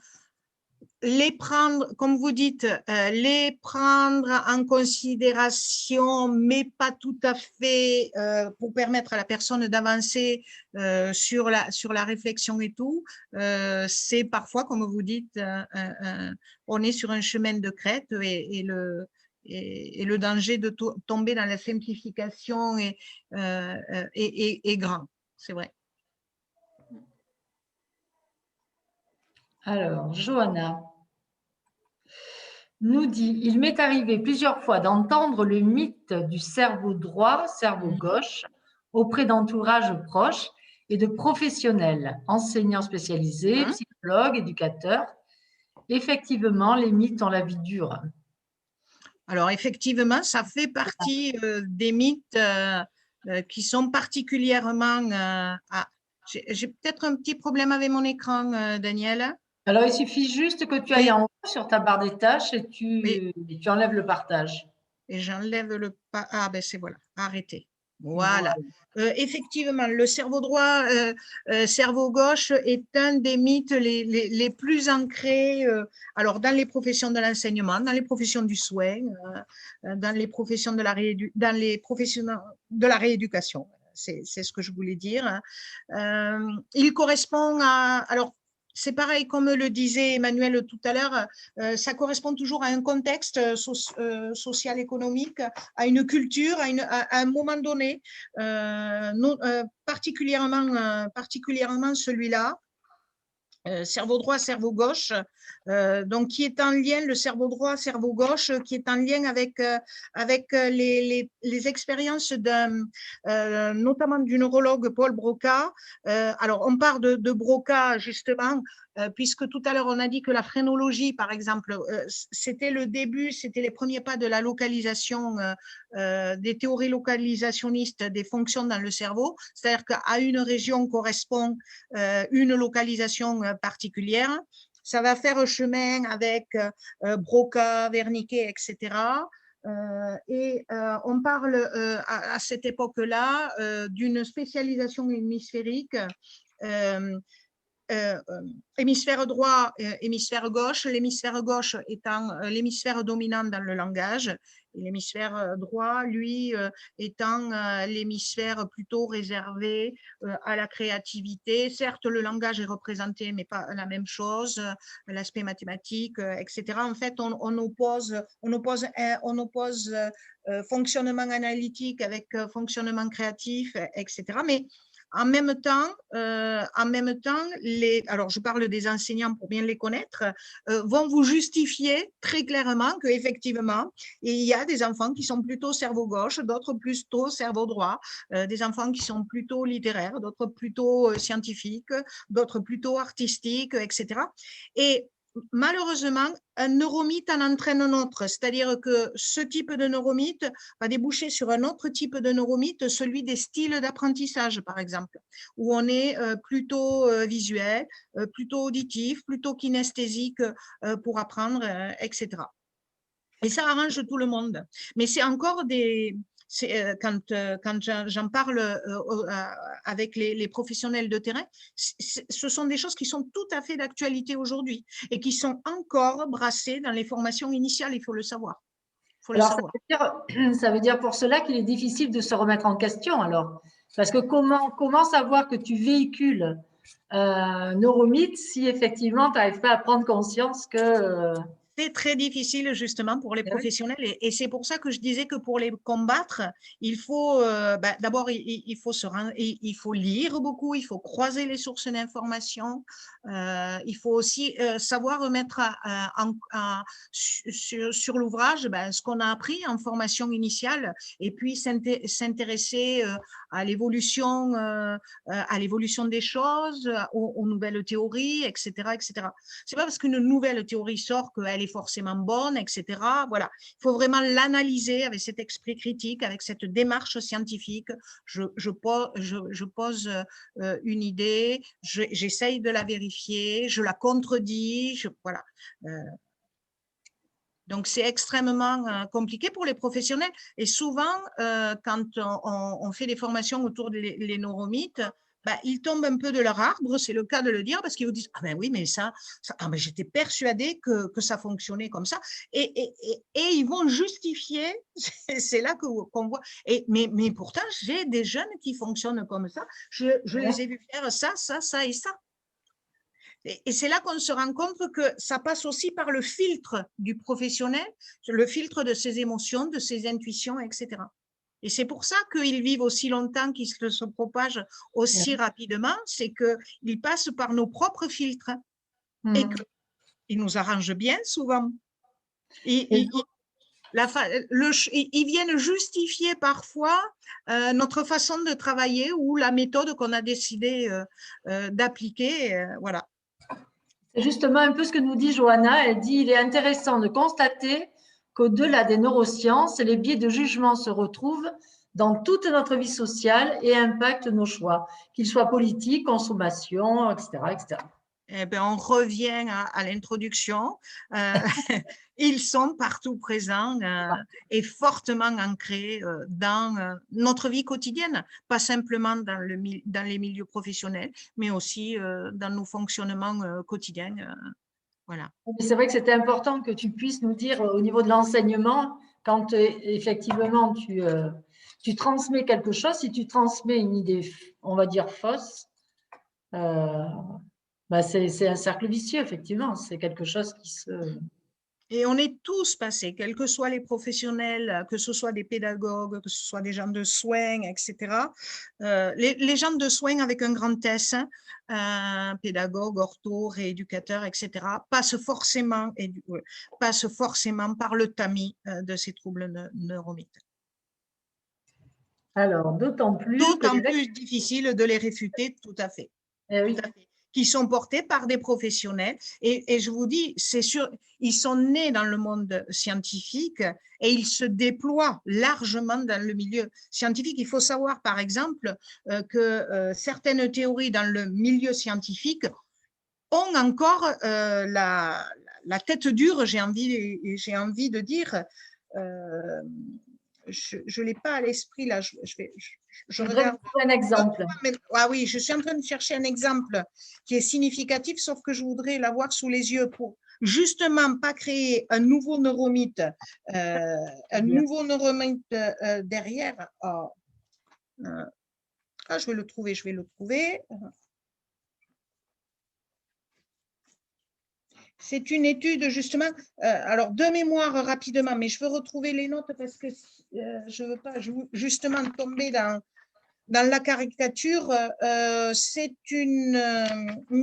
les prendre, comme vous dites, les prendre en considération, mais pas tout à fait pour permettre à la personne d'avancer sur la réflexion et tout. C'est parfois, comme vous dites, on est sur un chemin de crête et le danger de tomber dans la simplification est grand, c'est vrai. Alors, Johanna nous dit, il m'est arrivé plusieurs fois d'entendre le mythe du cerveau droit, cerveau gauche, auprès d'entourages proches et de professionnels, enseignants spécialisés, psychologues, éducateurs. Effectivement, les mythes ont la vie dure. Alors, effectivement, ça fait partie des mythes qui sont particulièrement… J'ai peut-être un petit problème avec mon écran, Daniel. Alors, il suffit juste que tu ailles en haut sur ta barre des tâches et tu enlèves le partage. Et j'enlève le… Ah, ben c'est voilà, arrêtez. Voilà. Effectivement, le cerveau droit, cerveau gauche est un des mythes les plus ancrés alors dans les professions de l'enseignement, dans les professions du soin, dans les professions de la rééducation. C'est ce que je voulais dire. Il correspond à… Alors, c'est pareil, comme le disait Emmanuel tout à l'heure, ça correspond toujours à un contexte social, économique, à une culture, à un moment donné, particulièrement celui-là. Cerveau droit, cerveau gauche, donc qui est en lien, le cerveau droit, cerveau gauche, qui est en lien avec les expériences notamment du neurologue Paul Broca. Alors, on parle de Broca, justement, puisque tout à l'heure, on a dit que la phrénologie, par exemple, c'était le début, c'était les premiers pas de la localisation, des théories localisationnistes des fonctions dans le cerveau, c'est-à-dire qu'à une région correspond une localisation particulière. Ça va faire chemin avec Broca, Wernicke, etc. On parle à cette époque-là d'une spécialisation hémisphérique, hémisphère droit, hémisphère gauche, l'hémisphère gauche étant l'hémisphère dominant dans le langage, et l'hémisphère droit, lui, étant l'hémisphère plutôt réservé à la créativité. Certes, le langage est représenté, mais pas la même chose, l'aspect mathématique, etc. En fait, on oppose fonctionnement analytique avec fonctionnement créatif, etc. Mais en même temps, alors je parle des enseignants pour bien les connaître, vont vous justifier très clairement qu'effectivement, il y a des enfants qui sont plutôt cerveau gauche, d'autres plutôt cerveau droit, des enfants qui sont plutôt littéraires, d'autres plutôt scientifiques, d'autres plutôt artistiques, etc. Et malheureusement, un neuromythe en entraîne un autre, c'est-à-dire que ce type de neuromythe va déboucher sur un autre type de neuromythe, celui des styles d'apprentissage, par exemple, où on est plutôt visuel, plutôt auditif, plutôt kinesthésique pour apprendre, etc. Et ça arrange tout le monde. Mais c'est encore des… Quand j'en parle avec les professionnels de terrain, ce sont des choses qui sont tout à fait d'actualité aujourd'hui et qui sont encore brassées dans les formations initiales, il faut le savoir. Alors, ça veut dire pour cela qu'il est difficile de se remettre en question, alors. Parce que comment savoir que tu véhicules un neuromythe si effectivement tu n'arrives pas à prendre conscience que… C'est très difficile justement pour les professionnels et c'est pour ça que je disais que pour les combattre, il faut d'abord il faut lire beaucoup, il faut croiser les sources d'information, il faut aussi savoir remettre sur l'ouvrage ce qu'on a appris en formation initiale et puis s'intéresser à l'évolution des choses, aux nouvelles théories, etc., etc. C'est pas parce qu'une nouvelle théorie sort qu'elle est forcément bonne, etc. Voilà, il faut vraiment l'analyser avec cet esprit critique, avec cette démarche scientifique. Je pose une idée, j'essaye de la vérifier, je la contredis, voilà. Donc, c'est extrêmement compliqué pour les professionnels. Et souvent, quand on fait des formations autour des neuromythes, ils tombent un peu de leur arbre, c'est le cas de le dire, parce qu'ils vous disent « Ah ben oui, mais mais j'étais persuadée que ça fonctionnait comme ça. » Et ils vont justifier, c'est là qu'on voit. Mais pourtant, j'ai des jeunes qui fonctionnent comme ça. Je les ai vus faire ça, ça, ça et ça. Et c'est là qu'on se rend compte que ça passe aussi par le filtre du professionnel, le filtre de ses émotions, de ses intuitions, etc. Et c'est pour ça qu'ils vivent aussi longtemps, qu'ils se propagent aussi rapidement, c'est qu'ils passent par nos propres filtres et qu'ils nous arrangent bien souvent. Ils viennent justifier parfois notre façon de travailler ou la méthode qu'on a décidé d'appliquer. Voilà. C'est justement un peu ce que nous dit Johanna. Elle dit « Il est intéressant de constater qu'au-delà des neurosciences, les biais de jugement se retrouvent dans toute notre vie sociale et impactent nos choix, qu'ils soient politiques, consommation, etc. etc. » Eh bien, on revient à l'introduction. Ils sont partout présents et fortement ancrés dans notre vie quotidienne, pas simplement dans les milieux professionnels, mais aussi dans nos fonctionnements quotidiens. Voilà. C'est vrai que c'était important que tu puisses nous dire au niveau de l'enseignement, quand effectivement tu transmets quelque chose, si tu transmets une idée, on va dire fausse, c'est un cercle vicieux, effectivement. C'est quelque chose qui se… Et on est tous passés, quels que soient les professionnels, que ce soit des pédagogues, que ce soit des gens de soins, etc. Les gens de soins avec un grand S, pédagogue, ortho, rééducateur, etc., passent forcément par le tamis de ces troubles neuromythes. Alors, d'autant plus difficile de les réfuter, tout à fait. Oui. Tout à fait. Qui sont portés par des professionnels. Et je vous dis, c'est sûr, ils sont nés dans le monde scientifique et ils se déploient largement dans le milieu scientifique. Il faut savoir, par exemple, que certaines théories dans le milieu scientifique ont encore la tête dure, j'ai envie de dire. Je ne l'ai pas à l'esprit là, je regarde un exemple. Ah oui, je suis en train de chercher un exemple qui est significatif, sauf que je voudrais l'avoir sous les yeux pour justement pas créer un nouveau neuromythe, derrière. Je vais le trouver. C'est une étude justement, alors de mémoire rapidement, mais je veux retrouver les notes parce que je ne veux pas justement tomber dans la caricature. C'est une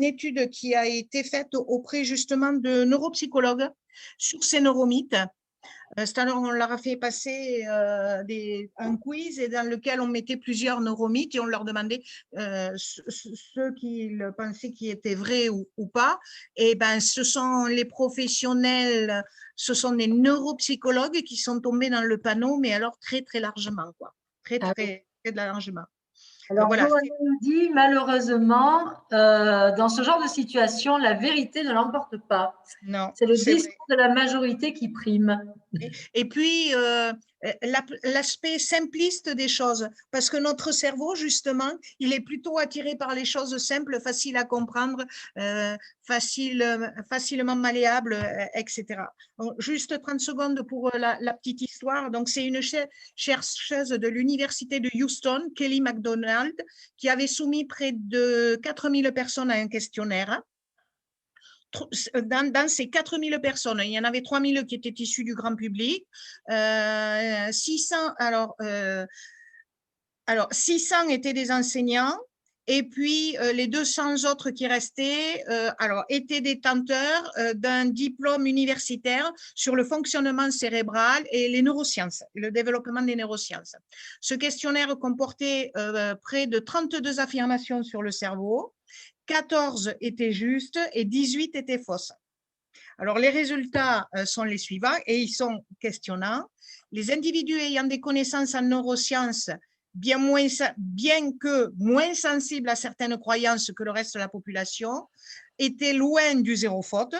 étude qui a été faite auprès justement de neuropsychologues sur ces neuromythes. C'est-à-dire on leur a fait passer un quiz et dans lequel on mettait plusieurs neuromythes et on leur demandait ceux qu'ils pensaient qui étaient vrais ou pas. Et ben, ce sont les professionnels, ce sont des neuropsychologues qui sont tombés dans le panneau, mais alors très, très largement, quoi. Très largement. Alors, voilà, Johanna nous dit, malheureusement, dans ce genre de situation, la vérité ne l'emporte pas. Non, c'est le discours de la majorité qui prime. Et puis, l'aspect simpliste des choses, parce que notre cerveau, justement, il est plutôt attiré par les choses simples, faciles à comprendre, facilement malléables, etc. Donc, juste 30 secondes pour la petite histoire. Donc, c'est une chercheuse de l'université de Houston, Kelly MacDonald, qui avait soumis près de 4000 personnes à un questionnaire. Dans ces 4000 personnes, il y en avait 3000 qui étaient issus du grand public, 600 étaient des enseignants, et puis les 200 autres qui restaient étaient détenteurs d'un diplôme universitaire sur le fonctionnement cérébral et les neurosciences, le développement des neurosciences. Ce questionnaire comportait près de 32 affirmations sur le cerveau. 14 étaient justes et 18 étaient fausses. Alors, les résultats sont les suivants et ils sont questionnants. Les individus ayant des connaissances en neurosciences, bien que moins sensibles à certaines croyances que le reste de la population, étaient loin du zéro faute.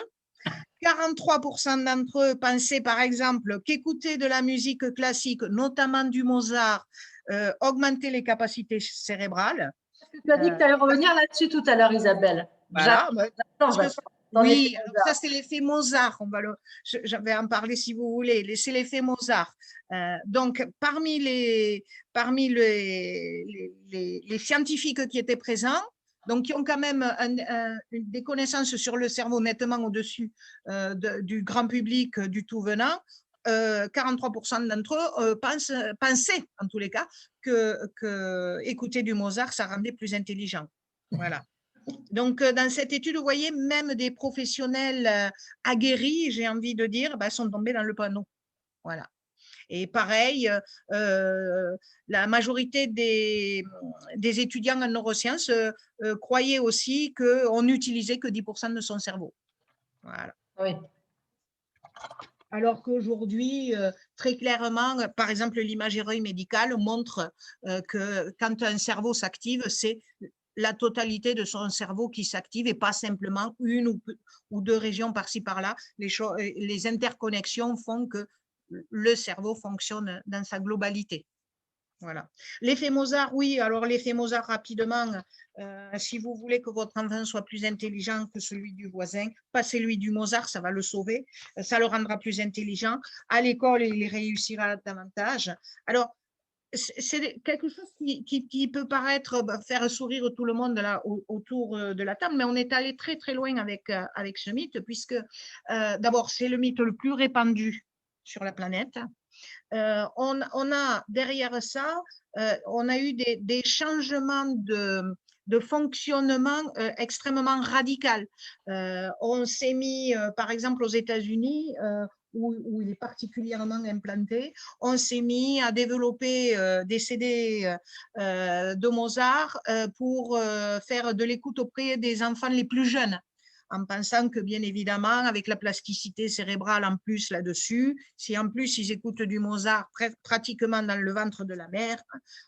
43% d'entre eux pensaient, par exemple, qu'écouter de la musique classique, notamment du Mozart, augmentait les capacités cérébrales. Tu as dit que tu allais revenir là-dessus tout à l'heure, Isabelle. Voilà. Oui, alors ça, Mozart. c'est l'effet Mozart. Je vais en parler si vous voulez. C'est l'effet Mozart. Donc, parmi les scientifiques qui étaient présents, donc qui ont quand même des connaissances sur le cerveau nettement au-dessus du grand public, du tout venant, 43% d'entre eux pensaient, en tous les cas, que écouter du Mozart, ça rendait plus intelligent. Voilà. Donc, dans cette étude, vous voyez, même des professionnels aguerris, j'ai envie de dire, sont tombés dans le panneau. Voilà. Et pareil, la majorité des étudiants en neurosciences croyaient aussi qu'on n'utilisait que 10% de son cerveau. Voilà. Oui. Alors qu'aujourd'hui, très clairement, par exemple, l'imagerie médicale montre que quand un cerveau s'active, c'est la totalité de son cerveau qui s'active et pas simplement une ou deux régions par-ci par-là. Les interconnexions font que le cerveau fonctionne dans sa globalité. Voilà. L'effet Mozart, oui. Alors, l'effet Mozart, rapidement, si vous voulez que votre enfant soit plus intelligent que celui du voisin, pas celui du Mozart, ça va le sauver. Ça le rendra plus intelligent. À l'école, il réussira davantage. Alors, c'est quelque chose qui peut paraître faire sourire tout le monde là, autour de la table, mais on est allé très, très loin avec ce mythe, puisque d'abord, c'est le mythe le plus répandu sur la planète. On a derrière ça, on a eu des changements de fonctionnement extrêmement radical. On s'est mis, par exemple, aux États-Unis, où il est particulièrement implanté, on s'est mis à développer des CD de Mozart pour faire de l'écoute auprès des enfants les plus jeunes, en pensant que, bien évidemment, avec la plasticité cérébrale en plus là-dessus, si en plus ils écoutent du Mozart pratiquement dans le ventre de la mère,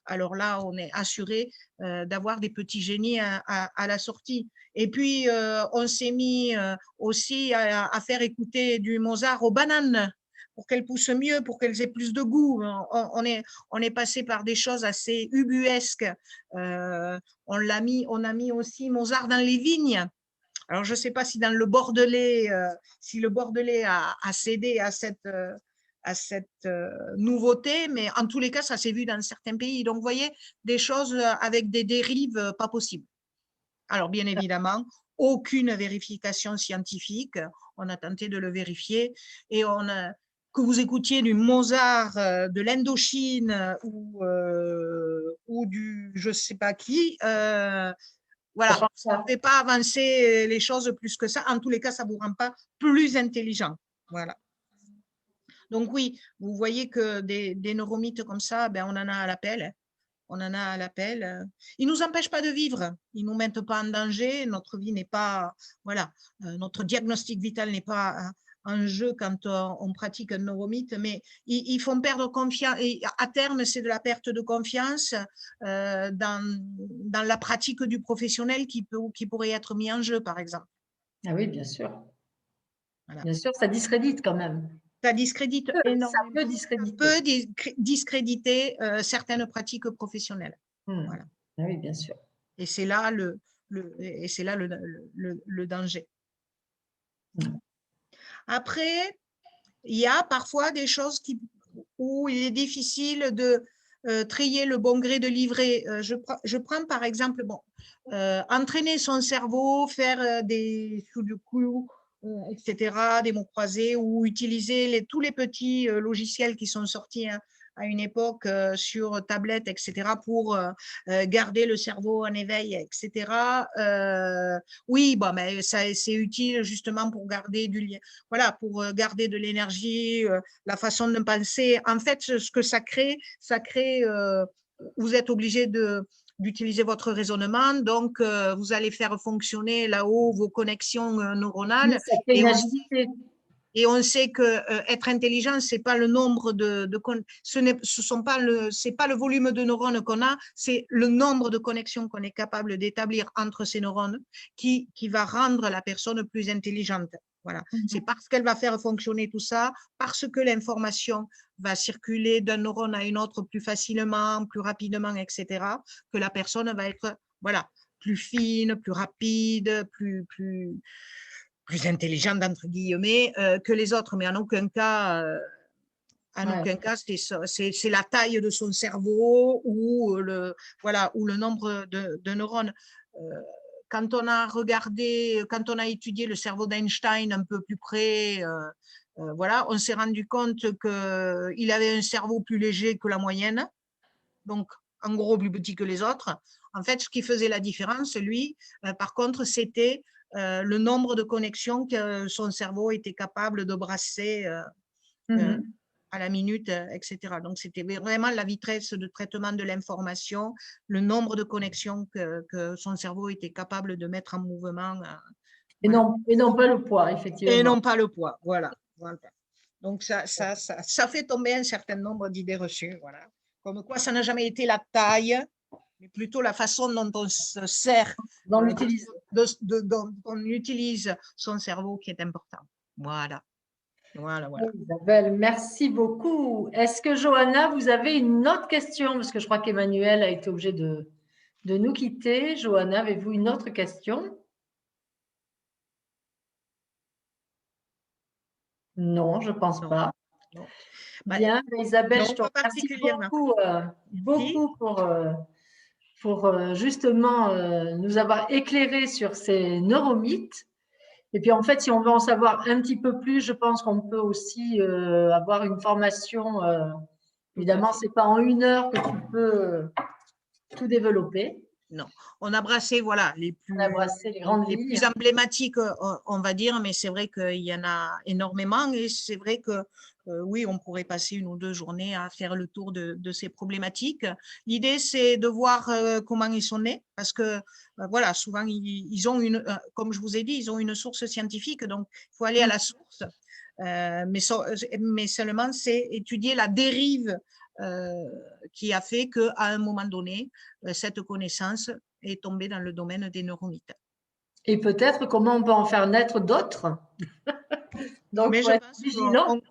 alors là, on est assuré d'avoir des petits génies à la sortie. Et puis, on s'est mis aussi à faire écouter du Mozart aux bananes pour qu'elles poussent mieux, pour qu'elles aient plus de goût. On est passé par des choses assez ubuesques. On a mis aussi Mozart dans les vignes. Alors, je ne sais pas si dans le Bordelais, si le Bordelais a cédé à cette nouveauté, mais en tous les cas, ça s'est vu dans certains pays. Donc, vous voyez, des choses avec des dérives pas possibles. Alors, bien évidemment, aucune vérification scientifique. On a tenté de le vérifier et que vous écoutiez du Mozart de l'Indochine ou du je ne sais pas qui, voilà, ça ne fait pas avancer les choses plus que ça. En tous les cas, ça ne vous rend pas plus intelligent. Voilà. Donc oui, vous voyez que des neuromythes comme ça, on en a à l'appel. On en a à l'appel. Ils ne nous empêchent pas de vivre. Ils ne nous mettent pas en danger. Notre vie n'est pas… Voilà, notre diagnostic vital n'est pas en jeu quand on pratique un neuromythe, mais ils font perdre confiance. Et à terme, c'est de la perte de confiance dans la pratique du professionnel qui pourrait être mis en jeu, par exemple. Ah oui, bien sûr. Voilà. Bien sûr, ça discrédite quand même. Ça discrédite énormément. Ça peut discréditer certaines pratiques professionnelles. Voilà. Ah oui, bien sûr. Et c'est là le danger. Après, il y a parfois des choses où il est difficile de trier le bon gré de livret. Je prends par exemple, entraîner son cerveau, faire des sudoku, etc., des mots croisés, ou utiliser tous les petits logiciels qui sont sortis à une époque sur tablette, etc., pour garder le cerveau en éveil, etc. Oui, mais c'est utile justement pour garder du lien, voilà, pour garder de l'énergie, la façon de penser. En fait, ce que ça crée, vous êtes obligé d'utiliser votre raisonnement, donc vous allez faire fonctionner là-haut vos connexions neuronales. Et on sait que être intelligent, c'est pas le nombre c'est pas le volume de neurones qu'on a, c'est le nombre de connexions qu'on est capable d'établir entre ces neurones qui va rendre la personne plus intelligente. Voilà. C'est parce qu'elle va faire fonctionner tout ça, parce que l'information va circuler d'un neurone à une autre plus facilement, plus rapidement, etc., que la personne va être voilà, plus fine, plus rapide, plus intelligente, entre guillemets, que les autres. Mais en aucun cas, c'est la taille de son cerveau ou voilà, ou le nombre de neurones. Quand on a étudié le cerveau d'Einstein un peu plus près, voilà, on s'est rendu compte qu'il avait un cerveau plus léger que la moyenne, donc en gros plus petit que les autres. En fait, ce qui faisait la différence, lui, par contre, c'était le nombre de connexions que son cerveau était capable de brasser à la minute, etc. Donc, c'était vraiment la vitesse de traitement de l'information, le nombre de connexions que son cerveau était capable de mettre en mouvement. Et, Voilà. non pas le poids, effectivement. Et non pas le poids, voilà. Donc, ça fait tomber un certain nombre d'idées reçues. Voilà. Comme quoi, ça n'a jamais été la taille, mais plutôt la façon dont on se sert, dont on utilise son cerveau qui est important. Voilà. Voilà. Isabelle, merci beaucoup. Est-ce que Johanna, vous avez une autre question? Parce que je crois qu'Emmanuel a été obligé de nous quitter. Johanna, avez-vous une autre question? Non, je ne pense pas. Non. Bien, Isabelle, non, je te remercie beaucoup pour justement nous avoir éclairé sur ces neuromythes. Et puis, en fait, si on veut en savoir un petit peu plus, je pense qu'on peut aussi avoir une formation. Évidemment, ce n'est pas en 1 heure que tu peux tout développer. Non, on a brassé voilà, les plus emblématiques, on va dire, mais c'est vrai qu'il y en a énormément et c'est vrai que oui, on pourrait passer 1 ou 2 journées à faire le tour de ces problématiques. L'idée, c'est de voir comment ils sont nés parce que voilà, souvent, ils ont comme je vous ai dit, ils ont une source scientifique, donc il faut aller à la source. Mais seulement, c'est étudier la dérive qui a fait qu'à un moment donné, cette connaissance est tombée dans le domaine des neuromythes. Et peut-être comment on peut en faire naître d'autres. Donc, il faut être vigilant.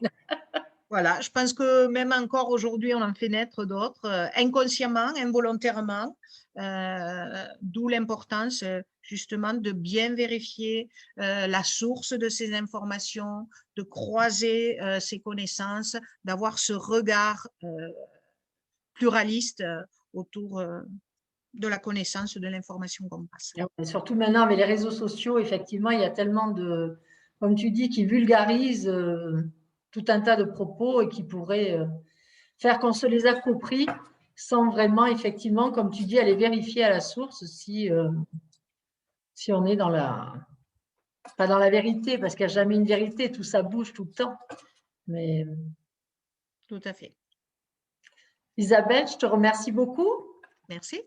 Voilà, je pense que même encore aujourd'hui, on en fait naître d'autres, inconsciemment, involontairement, d'où l'importance justement de bien vérifier la source de ces informations, de croiser ces connaissances, d'avoir ce regard pluraliste autour de la connaissance de l'information qu'on passe. Et surtout maintenant, avec les réseaux sociaux, effectivement, il y a tellement de, comme tu dis, qui vulgarisent tout un tas de propos et qui pourraient faire qu'on se les approprie sans vraiment, effectivement, comme tu dis, aller vérifier à la source si on est dans pas dans la vérité, parce qu'il n'y a jamais une vérité, tout ça bouge tout le temps. Mais tout à fait. Isabelle, je te remercie beaucoup. Merci.